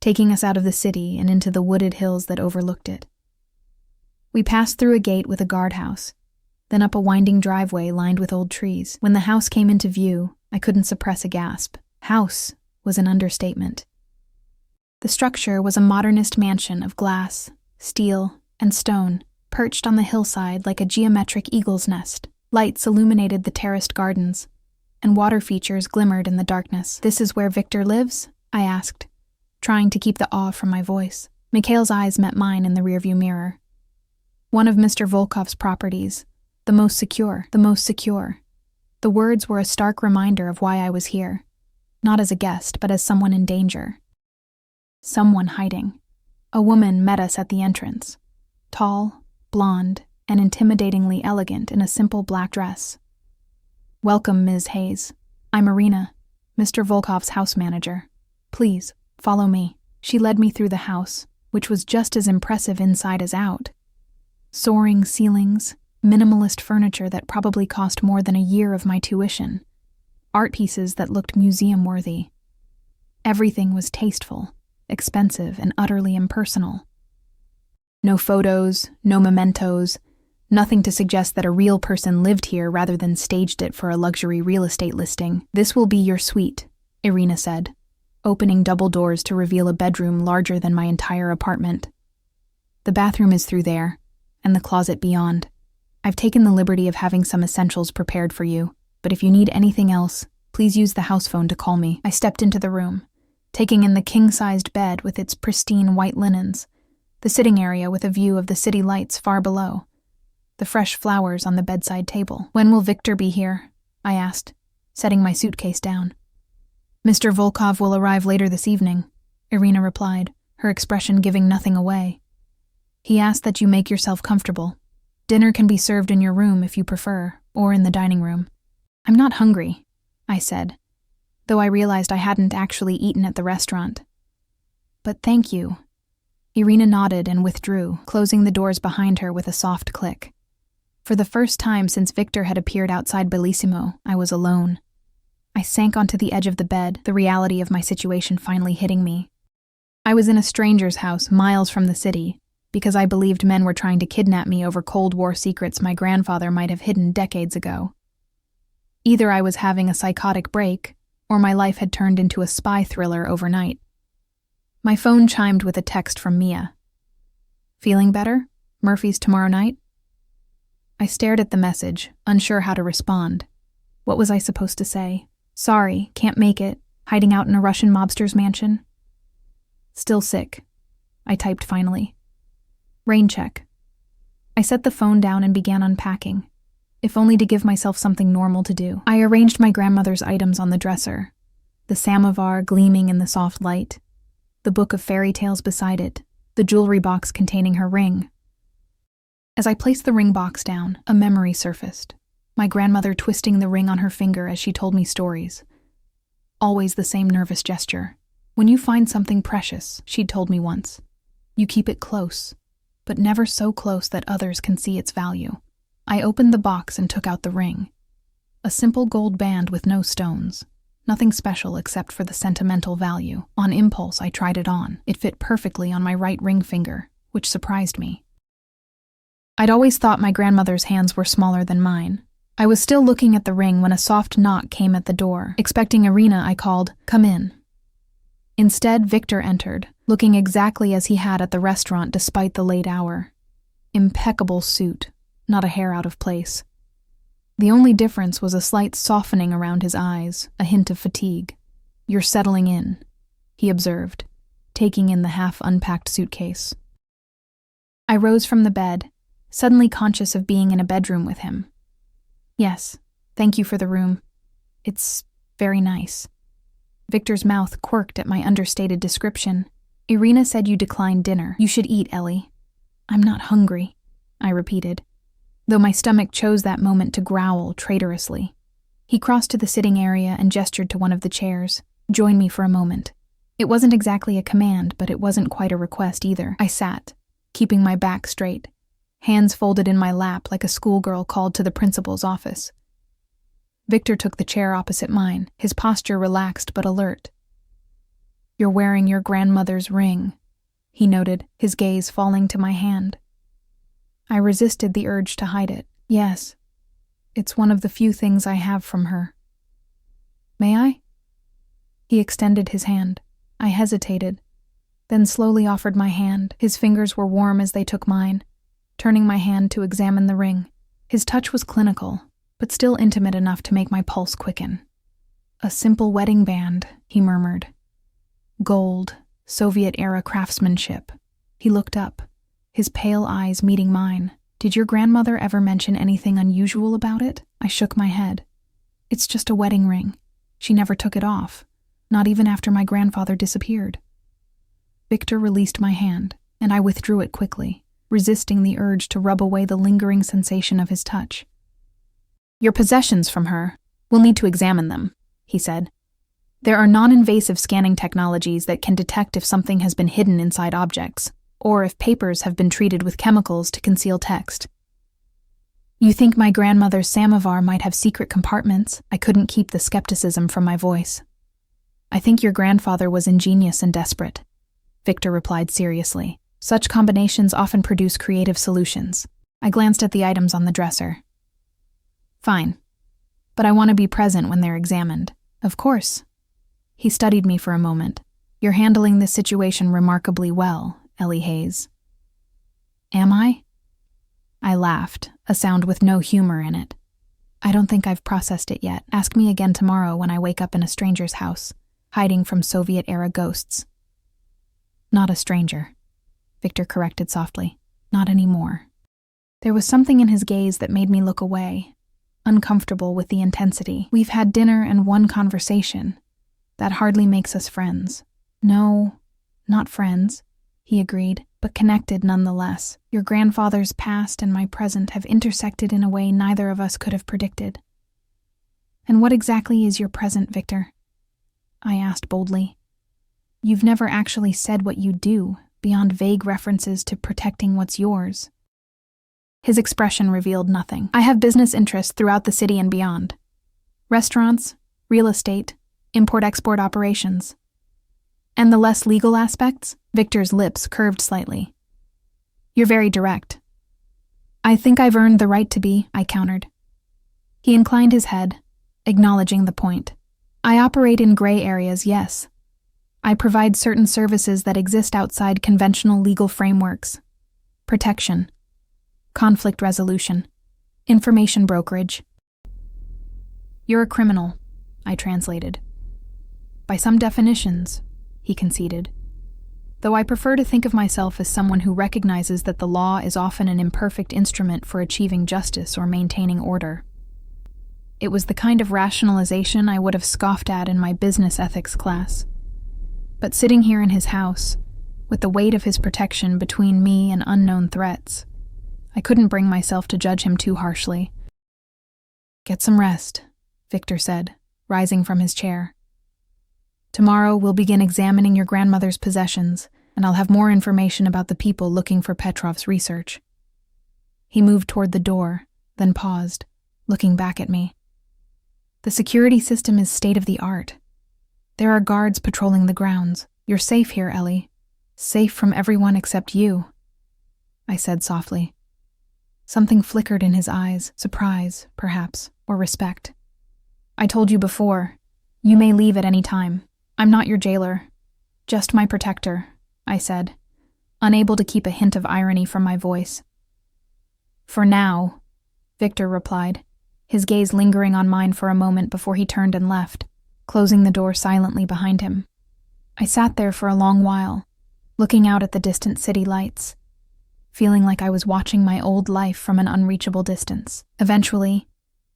taking us out of the city and into the wooded hills that overlooked it. We passed through a gate with a guardhouse, then up a winding driveway lined with old trees. When the house came into view, I couldn't suppress a gasp. House was an understatement. The structure was a modernist mansion of glass, steel, and stone, perched on the hillside like a geometric eagle's nest. Lights illuminated the terraced gardens, and water features glimmered in the darkness. "This is where Victor lives?" I asked, trying to keep the awe from my voice. Mikhail's eyes met mine in the rearview mirror. "One of Mr. Volkov's properties. The most secure, the most secure." The words were a stark reminder of why I was here, not as a guest, but as someone in danger. Someone hiding. A woman met us at the entrance, tall, blonde, and intimidatingly elegant in a simple black dress. "Welcome, Ms. Hayes. I'm Irina, Mr. Volkov's house manager. Please, follow me." She led me through the house, which was just as impressive inside as out. Soaring ceilings, minimalist furniture that probably cost more than a year of my tuition, art pieces that looked museum-worthy. Everything was tasteful, expensive, and utterly impersonal. No photos, no mementos, Nothing to suggest that a real person lived here rather than staged it for a luxury real estate listing. "This will be your suite," Irina said, opening double doors to reveal a bedroom larger than my entire apartment. "The bathroom is through there, and the closet beyond. I've taken the liberty of having some essentials prepared for you, but if you need anything else, please use the house phone to call me." I stepped into the room, taking in the king-sized bed with its pristine white linens, the sitting area with a view of the city lights far below, the fresh flowers on the bedside table. "When will Victor be here?" I asked, setting my suitcase down. "Mr. Volkov will arrive later this evening," Irina replied, her expression giving nothing away. "He asked that you make yourself comfortable. Dinner can be served in your room if you prefer, or in the dining room." "I'm not hungry," I said, though I realized I hadn't actually eaten at the restaurant. "But thank you." Irina nodded and withdrew, closing the doors behind her with a soft click. For the first time since Victor had appeared outside Bellissimo, I was alone. I sank onto the edge of the bed, the reality of my situation finally hitting me. I was in a stranger's house miles from the city, because I believed men were trying to kidnap me over Cold War secrets my grandfather might have hidden decades ago. Either I was having a psychotic break, or my life had turned into a spy thriller overnight. My phone chimed with a text from Mia. "Feeling better? Murphy's tomorrow night?" I stared at the message, unsure how to respond. What was I supposed to say? "Sorry, can't make it. Hiding out in a Russian mobster's mansion?" "Still sick," I typed finally. "Rain check." I set the phone down and began unpacking, if only to give myself something normal to do. I arranged my grandmother's items on the dresser, the samovar gleaming in the soft light, the book of fairy tales beside it, the jewelry box containing her ring. As I placed the ring box down, a memory surfaced, my grandmother twisting the ring on her finger as she told me stories. Always the same nervous gesture. "When you find something precious," she'd told me once, "you keep it close, but never so close that others can see its value." I opened the box and took out the ring. A simple gold band with no stones. Nothing special except for the sentimental value. On impulse, I tried it on. It fit perfectly on my right ring finger, which surprised me. I'd always thought my grandmother's hands were smaller than mine. I was still looking at the ring when a soft knock came at the door. Expecting Irina, I called, "Come in." Instead, Victor entered, looking exactly as he had at the restaurant despite the late hour. Impeccable suit, not a hair out of place. The only difference was a slight softening around his eyes, a hint of fatigue. "You're settling in," he observed, taking in the half-unpacked suitcase. I rose from the bed, suddenly conscious of being in a bedroom with him. "Yes, thank you for the room. It's very nice." Victor's mouth quirked at my understated description. "Irina said you declined dinner. You should eat, Ellie." "I'm not hungry," I repeated, though my stomach chose that moment to growl traitorously. He crossed to the sitting area and gestured to one of the chairs. "Join me for a moment." It wasn't exactly a command, but it wasn't quite a request either. I sat, keeping my back straight, hands folded in my lap like a schoolgirl called to the principal's office. Victor took the chair opposite mine, his posture relaxed but alert. "You're wearing your grandmother's ring," he noted, his gaze falling to my hand. I resisted the urge to hide it. "Yes, it's one of the few things I have from her." "May I?" He extended his hand. I hesitated, then slowly offered my hand. His fingers were warm as they took mine, turning my hand to examine the ring. His touch was clinical, but still intimate enough to make my pulse quicken. "A simple wedding band," he murmured. "Gold, Soviet-era craftsmanship." He looked up, his pale eyes meeting mine. "Did your grandmother ever mention anything unusual about it?" I shook my head. "It's just a wedding ring. She never took it off, not even after my grandfather disappeared." Victor released my hand, and I withdrew it quickly, resisting the urge to rub away the lingering sensation of his touch. "Your possessions from her. We'll need to examine them," he said. "There are non-invasive scanning technologies that can detect if something has been hidden inside objects, or if papers have been treated with chemicals to conceal text." "You think my grandmother's samovar might have secret compartments?" I couldn't keep the skepticism from my voice. "I think your grandfather was ingenious and desperate," Victor replied seriously. "Such combinations often produce creative solutions. I glanced at the items on the dresser. Fine. But I want to be present when they're examined. Of course. He studied me for a moment. You're handling this situation remarkably well, Ellie Hayes. Am I? I laughed, a sound with no humor in it. I don't think I've processed it yet. Ask me again tomorrow when I wake up in a stranger's house, hiding from Soviet-era ghosts. Not a stranger, Victor corrected softly. Not anymore. There was something in his gaze that made me look away, uncomfortable with the intensity. We've had dinner and one conversation. That hardly makes us friends. No, not friends, he agreed, but connected nonetheless. Your grandfather's past and my present have intersected in a way neither of us could have predicted. And what exactly is your present, Victor? I asked boldly. You've never actually said what you do, beyond vague references to protecting what's yours. His expression revealed nothing. I have business interests throughout the city and beyond. Restaurants, real estate, import-export operations. And the less legal aspects? Victor's lips curved slightly. You're very direct. I think I've earned the right to be, I countered. He inclined his head, acknowledging the point. I operate in gray areas, yes. I provide certain services that exist outside conventional legal frameworks. Protection, conflict resolution, information brokerage. You're a criminal, I translated. By some definitions, he conceded. Though I prefer to think of myself as someone who recognizes that the law is often an imperfect instrument for achieving justice or maintaining order. It was the kind of rationalization I would have scoffed at in my business ethics class. But sitting here in his house, with the weight of his protection between me and unknown threats, I couldn't bring myself to judge him too harshly. Get some rest, Victor said, rising from his chair. Tomorrow we'll begin examining your grandmother's possessions, and I'll have more information about the people looking for Petrov's research. He moved toward the door, then paused, looking back at me. The security system is state-of-the-art. There are guards patrolling the grounds. You're safe here, Ellie. Safe from everyone except you, I said softly. Something flickered in his eyes, surprise, perhaps, or respect. I told you before, you may leave at any time. I'm not your jailer, just my protector, I said, unable to keep a hint of irony from my voice. For now, Victor replied, his gaze lingering on mine for a moment before he turned and left, closing the door silently behind him. I sat there for a long while, looking out at the distant city lights, feeling like I was watching my old life from an unreachable distance. Eventually,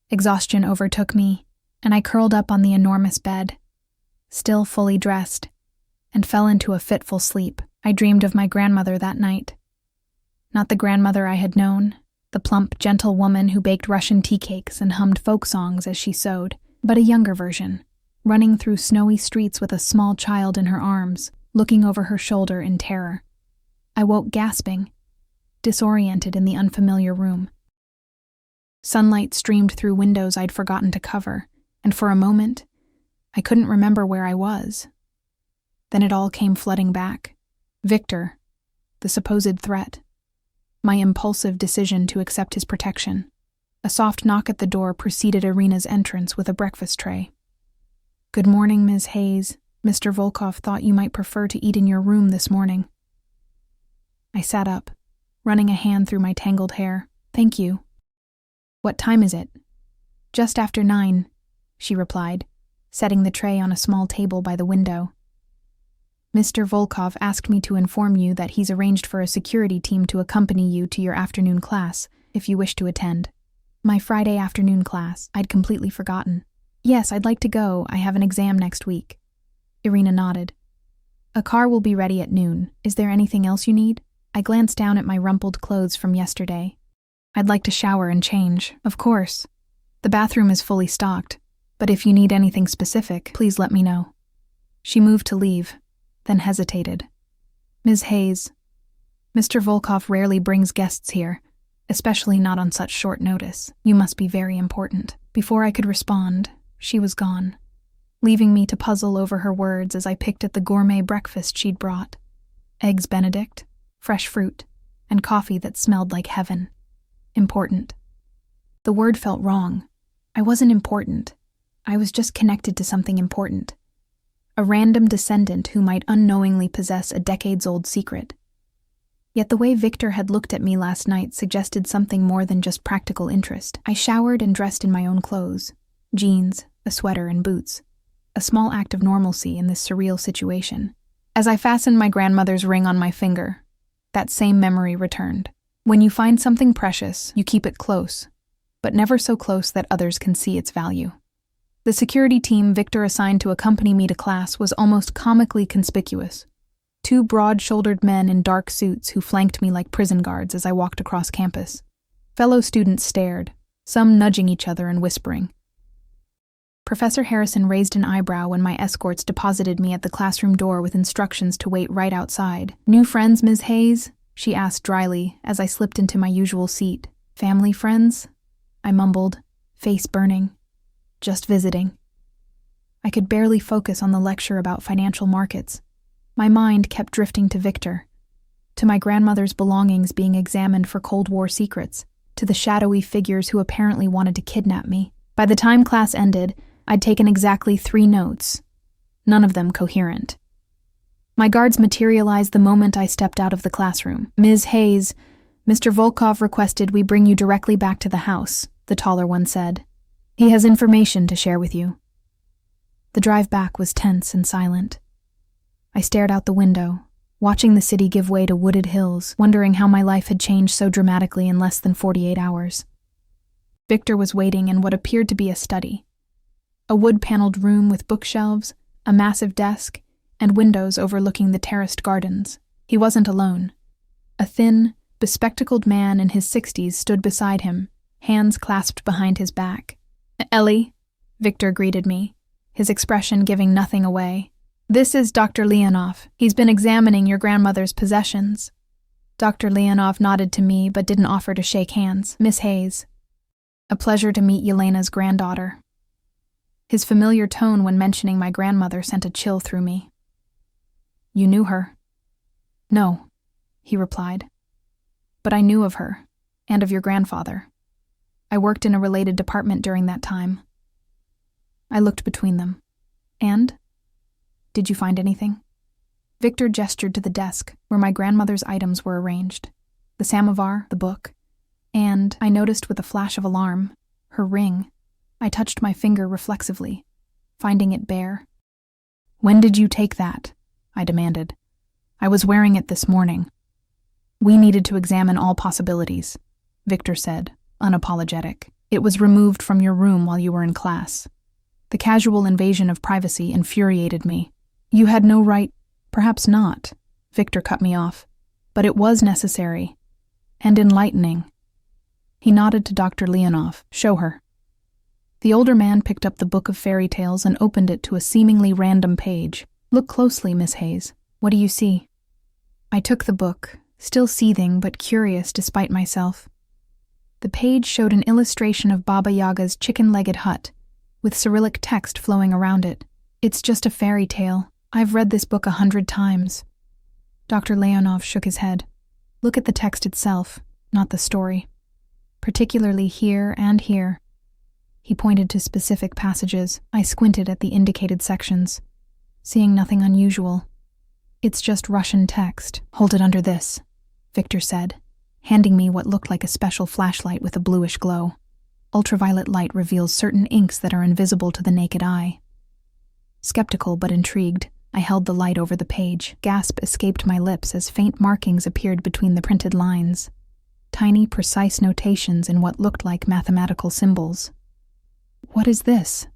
exhaustion overtook me, and I curled up on the enormous bed, still fully dressed, and fell into a fitful sleep. I dreamed of my grandmother that night. Not the grandmother I had known, the plump, gentle woman who baked Russian tea cakes and hummed folk songs as she sewed, but a younger version, running through snowy streets with a small child in her arms, looking over her shoulder in terror. I woke gasping, disoriented in the unfamiliar room. Sunlight streamed through windows I'd forgotten to cover, and for a moment, I couldn't remember where I was. Then it all came flooding back. Victor, the supposed threat, my impulsive decision to accept his protection. A soft knock at the door preceded Irina's entrance with a breakfast tray. Good morning, Ms. Hayes. Mr. Volkov thought you might prefer to eat in your room this morning. I sat up, running a hand through my tangled hair. Thank you. What time is it? Just after 9, she replied, setting the tray on a small table by the window. Mr. Volkov asked me to inform you that he's arranged for a security team to accompany you to your afternoon class, if you wish to attend. My Friday afternoon class, I'd completely forgotten. Yes, I'd like to go. I have an exam next week. Irina nodded. A car will be ready at noon. Is there anything else you need? I glanced down at my rumpled clothes from yesterday. I'd like to shower and change, of course. The bathroom is fully stocked, but if you need anything specific, please let me know. She moved to leave, then hesitated. Ms. Hayes, Mr. Volkov rarely brings guests here, especially not on such short notice. You must be very important. Before I could respond, she was gone, leaving me to puzzle over her words as I picked at the gourmet breakfast she'd brought. Eggs Benedict, fresh fruit, and coffee that smelled like heaven. Important. The word felt wrong. I wasn't important. I was just connected to something important. A random descendant who might unknowingly possess a decades-old secret. Yet the way Victor had looked at me last night suggested something more than just practical interest. I showered and dressed in my own clothes. Jeans, a sweater, and boots. A small act of normalcy in this surreal situation. As I fastened my grandmother's ring on my finger, that same memory returned. When you find something precious, you keep it close, but never so close that others can see its value. The security team Victor assigned to accompany me to class was almost comically conspicuous. Two broad-shouldered men in dark suits who flanked me like prison guards as I walked across campus. Fellow students stared, some nudging each other and whispering. Professor Harrison raised an eyebrow when my escorts deposited me at the classroom door with instructions to wait right outside. "New friends, Ms. Hayes?" she asked dryly as I slipped into my usual seat. "Family friends?" I mumbled, face burning. "Just visiting." I could barely focus on the lecture about financial markets. My mind kept drifting to Victor, to my grandmother's belongings being examined for Cold War secrets, to the shadowy figures who apparently wanted to kidnap me. By the time class ended, I'd taken exactly 3 notes, none of them coherent. My guards materialized the moment I stepped out of the classroom. "Ms. Hayes, Mr. Volkov requested we bring you directly back to the house," the taller one said. "He has information to share with you." The drive back was tense and silent. I stared out the window, watching the city give way to wooded hills, wondering how my life had changed so dramatically in less than 48 hours. Victor was waiting in what appeared to be a study. A wood-paneled room with bookshelves, a massive desk, and windows overlooking the terraced gardens. He wasn't alone. A thin, bespectacled man in his 60s stood beside him, hands clasped behind his back. "Ellie," Victor greeted me, his expression giving nothing away. "This is Dr. Leonov. He's been examining your grandmother's possessions." Dr. Leonov nodded to me but didn't offer to shake hands. "Miss Hayes. A pleasure to meet Yelena's granddaughter." His familiar tone when mentioning my grandmother sent a chill through me. "You knew her?" "No," he replied. "But I knew of her, and of your grandfather. I worked in a related department during that time." I looked between them. "And? Did you find anything?" Victor gestured to the desk where my grandmother's items were arranged. The samovar, the book, and, I noticed with a flash of alarm, her ring. I touched my finger reflexively, finding it bare. "When did you take that?" I demanded. "I was wearing it this morning." "We needed to examine all possibilities," Victor said, unapologetic. "It was removed from your room while you were in class." The casual invasion of privacy infuriated me. "You had no right—" "Perhaps not," Victor cut me off. "But it was necessary. And enlightening." He nodded to Dr. Leonov. "Show her." The older man picked up the book of fairy tales and opened it to a seemingly random page. "Look closely, Miss Hayes. What do you see?" I took the book, still seething but curious despite myself. The page showed an illustration of Baba Yaga's chicken-legged hut, with Cyrillic text flowing around it. "It's just a fairy tale. I've read this book 100 times. Dr. Leonov shook his head. "Look at the text itself, not the story. Particularly here and here." He pointed to specific passages. I squinted at the indicated sections, seeing nothing unusual. "It's just Russian text. Hold it under this," Victor said, handing me what looked like a special flashlight with a bluish glow. Ultraviolet light reveals certain inks that are invisible to the naked eye. Skeptical but intrigued, I held the light over the page. Gasp escaped my lips as faint markings appeared between the printed lines. Tiny, precise notations in what looked like mathematical symbols. "What is this?"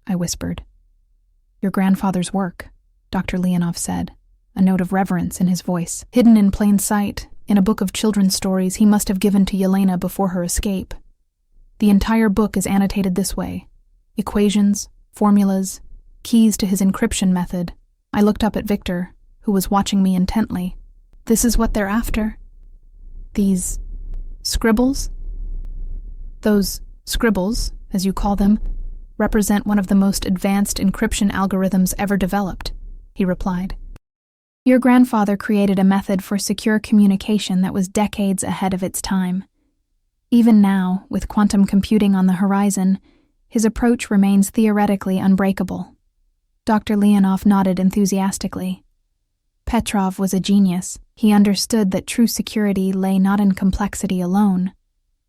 I whispered. "Your grandfather's work," Dr. Leonov said, a note of reverence in his voice. "Hidden in plain sight, in a book of children's stories he must have given to Yelena before her escape. The entire book is annotated this way. Equations, formulas, keys to his encryption method." I looked up at Victor, who was watching me intently. "This is what they're after? These scribbles?" "Those scribbles, as you call them, represent one of the most advanced encryption algorithms ever developed," he replied. "Your grandfather created a method for secure communication that was decades ahead of its time. Even now, with quantum computing on the horizon, his approach remains theoretically unbreakable. Dr. Leonov nodded enthusiastically. Petrov was a genius. He understood that true security lay not in complexity alone,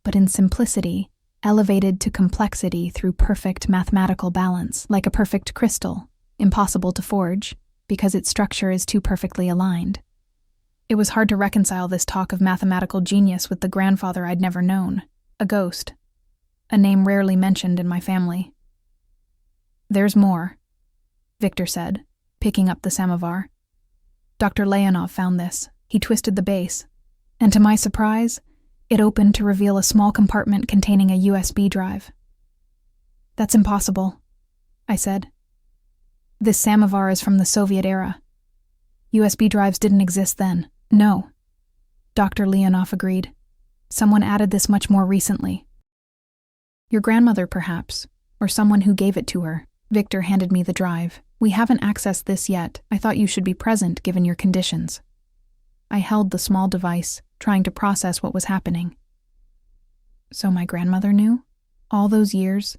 but in simplicity, elevated to complexity through perfect mathematical balance, like a perfect crystal, impossible to forge, because its structure is too perfectly aligned. It was hard to reconcile this talk of mathematical genius with the grandfather I'd never known, a ghost, a name rarely mentioned in my family. "There's more," Victor said, picking up the samovar. Dr. Leonov found this. He twisted the base, and to my surprise, it opened to reveal a small compartment containing a USB drive. "That's impossible," I said. "This samovar is from the Soviet era. USB drives didn't exist then." "No," Dr. Leonov agreed. "Someone added this much more recently." "Your grandmother, perhaps, or someone who gave it to her." Victor handed me the drive. "We haven't accessed this yet. I thought you should be present given your conditions." I held the small device, trying to process what was happening. So my grandmother knew? All those years?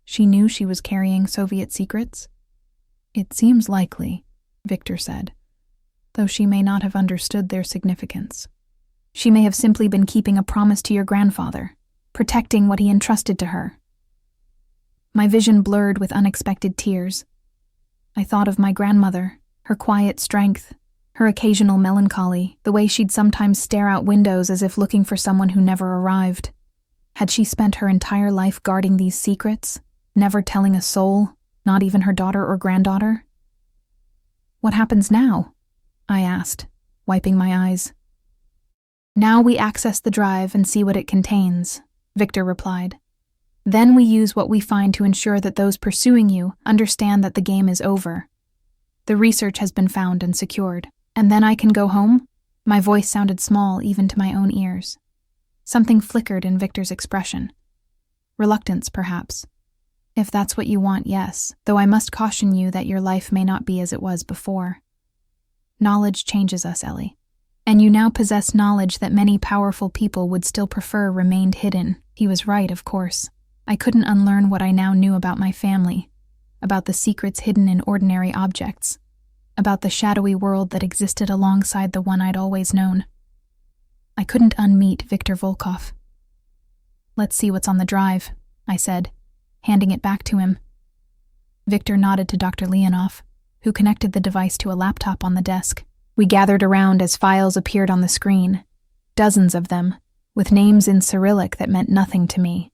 She knew she was carrying Soviet secrets? "It seems likely," Victor said, "though she may not have understood their significance. She may have simply been keeping a promise to your grandfather, protecting what he entrusted to her." My vision blurred with unexpected tears. I thought of my grandmother, her quiet strength, her occasional melancholy, the way she'd sometimes stare out windows as if looking for someone who never arrived. Had she spent her entire life guarding these secrets, never telling a soul, not even her daughter or granddaughter? "What happens now?" I asked, wiping my eyes. "Now we access the drive and see what it contains," Victor replied. "Then we use what we find to ensure that those pursuing you understand that the game is over. The research has been found and secured. And then I can go home?" My voice sounded small even to my own ears. Something flickered in Victor's expression. Reluctance, perhaps. "If that's what you want, yes, though I must caution you that your life may not be as it was before. Knowledge changes us, Ellie. And you now possess knowledge that many powerful people would still prefer remained hidden." He was right, of course. I couldn't unlearn what I now knew about my family, about the secrets hidden in ordinary objects, about the shadowy world that existed alongside the one I'd always known. I couldn't unmeet Viktor Volkov. "Let's see what's on the drive," I said, handing it back to him. Victor nodded to Dr. Leonov, who connected the device to a laptop on the desk. We gathered around as files appeared on the screen, dozens of them, with names in Cyrillic that meant nothing to me.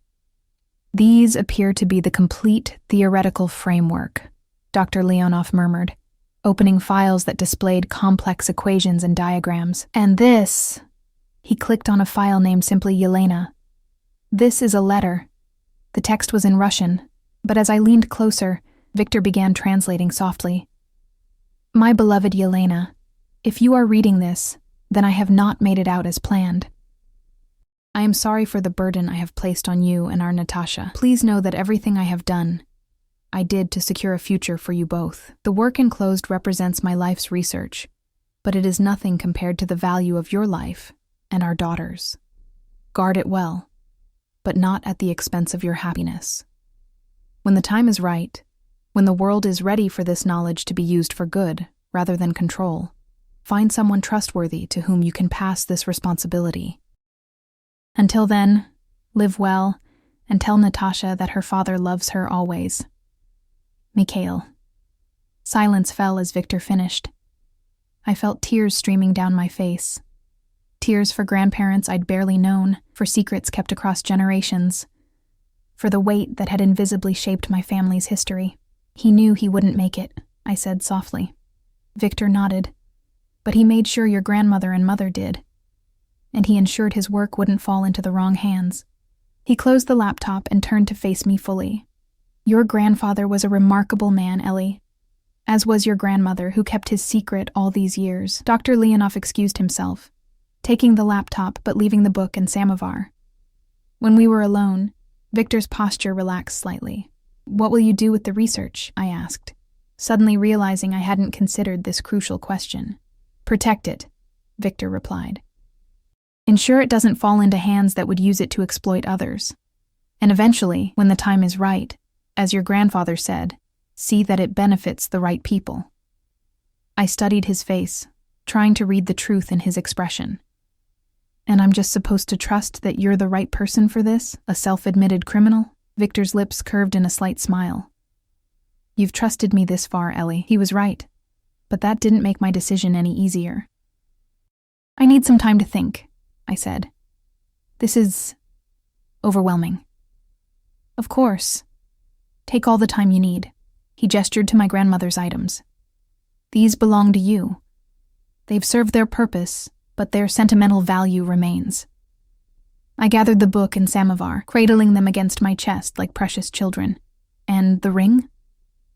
"These appear to be the complete theoretical framework," Dr. Leonov murmured, opening files that displayed complex equations and diagrams. "And this," he clicked on a file named simply Yelena. "This is a letter." The text was in Russian, but as I leaned closer, Victor began translating softly. "My beloved Yelena, if you are reading this, then I have not made it out as planned. I am sorry for the burden I have placed on you and our Natasha. Please know that everything I have done, I did to secure a future for you both. The work enclosed represents my life's research, but it is nothing compared to the value of your life and our daughter's. Guard it well, but not at the expense of your happiness. When the time is right, when the world is ready for this knowledge to be used for good rather than control, find someone trustworthy to whom you can pass this responsibility. Until then, live well and tell Natasha that her father loves her always. Mikhail." Silence fell as Victor finished. I felt tears streaming down my face. Tears for grandparents I'd barely known, for secrets kept across generations, for the weight that had invisibly shaped my family's history. "He knew he wouldn't make it," I said softly. Victor nodded. "But he made sure your grandmother and mother did. And he ensured his work wouldn't fall into the wrong hands." He closed the laptop and turned to face me fully. "Your grandfather was a remarkable man, Ellie. As was your grandmother, who kept his secret all these years." Dr. Leonov excused himself, taking the laptop but leaving the book and samovar. When we were alone, Victor's posture relaxed slightly. "What will you do with the research?" I asked, suddenly realizing I hadn't considered this crucial question. "Protect it," Victor replied. Ensure it doesn't fall into hands that would use it to exploit others. And eventually, when the time is right, as your grandfather said, see that it benefits the right people. I studied his face, trying to read the truth in his expression. And I'm just supposed to trust that you're the right person for this, a self-admitted criminal? Victor's lips curved in a slight smile. You've trusted me this far, Ellie. He was right. But that didn't make my decision any easier. I need some time to think, I said. This is overwhelming. Of course. Take all the time you need. He gestured to my grandmother's items. These belong to you. They've served their purpose, but their sentimental value remains. I gathered the book and samovar, cradling them against my chest like precious children. And the ring?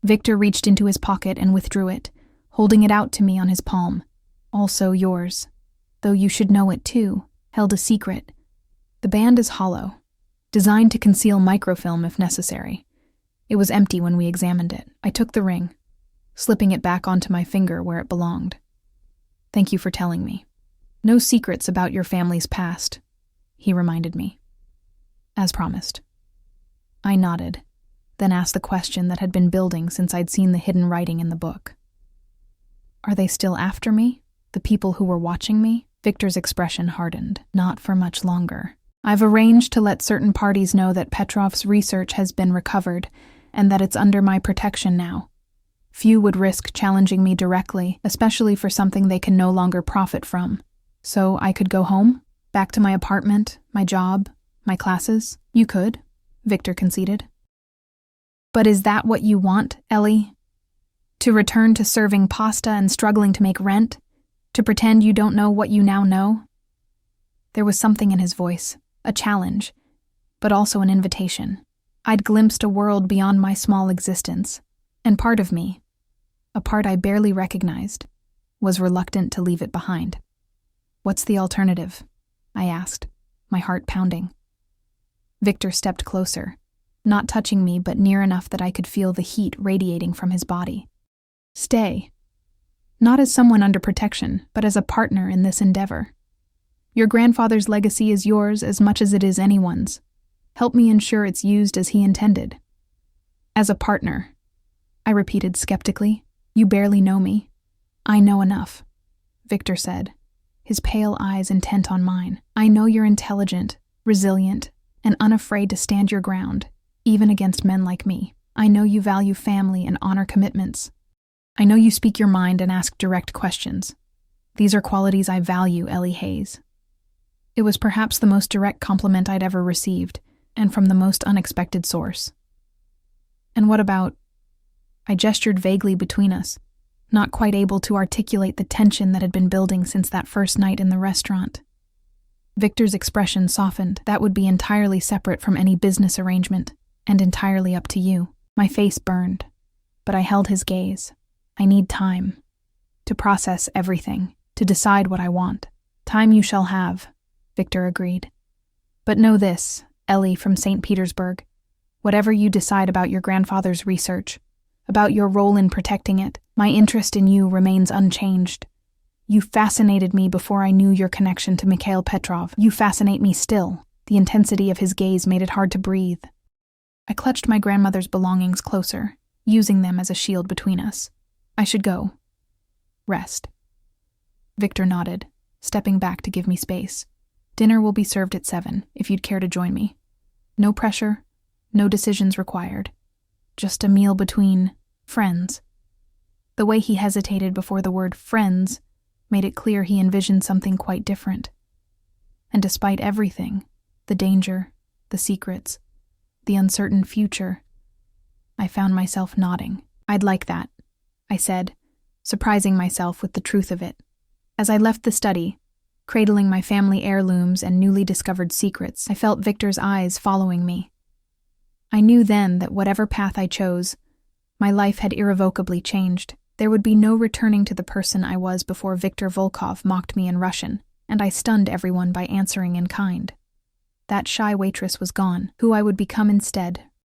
Victor reached into his pocket and withdrew it, holding it out to me on his palm. Also yours. Though you should know it too, held a secret. The band is hollow, designed to conceal microfilm if necessary. It was empty when we examined it. I took the ring, slipping it back onto my finger where it belonged. Thank you for telling me. No secrets about your family's past, he reminded me. As promised. I nodded, then asked the question that had been building since I'd seen the hidden writing in the book. Are they still after me? The people who were watching me? Victor's expression hardened. Not for much longer. I've arranged to let certain parties know that Petrov's research has been recovered and that it's under my protection now. Few would risk challenging me directly, especially for something they can no longer profit from. So I could go home? Back to my apartment, my job, my classes? You could, Victor conceded. But is that what you want, Ellie? To return to serving pasta and struggling to make rent? To pretend you don't know what you now know? There was something in his voice, a challenge, but also an invitation. I'd glimpsed a world beyond my small existence, and part of me, a part I barely recognized, was reluctant to leave it behind. What's the alternative? I asked, my heart pounding. Victor stepped closer, not touching me but near enough that I could feel the heat radiating from his body. Stay. Not as someone under protection, but as a partner in this endeavor. Your grandfather's legacy is yours as much as it is anyone's. Help me ensure it's used as he intended. As a partner, I repeated skeptically. You barely know me. I know enough, Victor said, his pale eyes intent on mine. I know you're intelligent, resilient, and unafraid to stand your ground, even against men like me. I know you value family and honor commitments. I know you speak your mind and ask direct questions. These are qualities I value, Ellie Hayes. It was perhaps the most direct compliment I'd ever received, and from the most unexpected source. And what about... I gestured vaguely between us, not quite able to articulate the tension that had been building since that first night in the restaurant. Victor's expression softened. That would be entirely separate from any business arrangement, and entirely up to you. My face burned, but I held his gaze. I need time. To process everything, to decide what I want. Time you shall have, Victor agreed. But know this, Ellie from St. Petersburg. Whatever you decide about your grandfather's research, about your role in protecting it, my interest in you remains unchanged. You fascinated me before I knew your connection to Mikhail Petrov. You fascinate me still. The intensity of his gaze made it hard to breathe. I clutched my grandmother's belongings closer, using them as a shield between us. I should go. Rest. Victor nodded, stepping back to give me space. Dinner will be served at 7, if you'd care to join me. No pressure, no decisions required. Just a meal between friends. The way he hesitated before the word friends made it clear he envisioned something quite different. And despite everything, the danger, the secrets, the uncertain future, I found myself nodding. I'd like that, I said, surprising myself with the truth of it. As I left the study, cradling my family heirlooms and newly discovered secrets, I felt Victor's eyes following me. I knew then that whatever path I chose, my life had irrevocably changed. There would be no returning to the person I was before Viktor Volkov mocked me in Russian, and I stunned everyone by answering in kind. That shy waitress was gone. Who I would become instead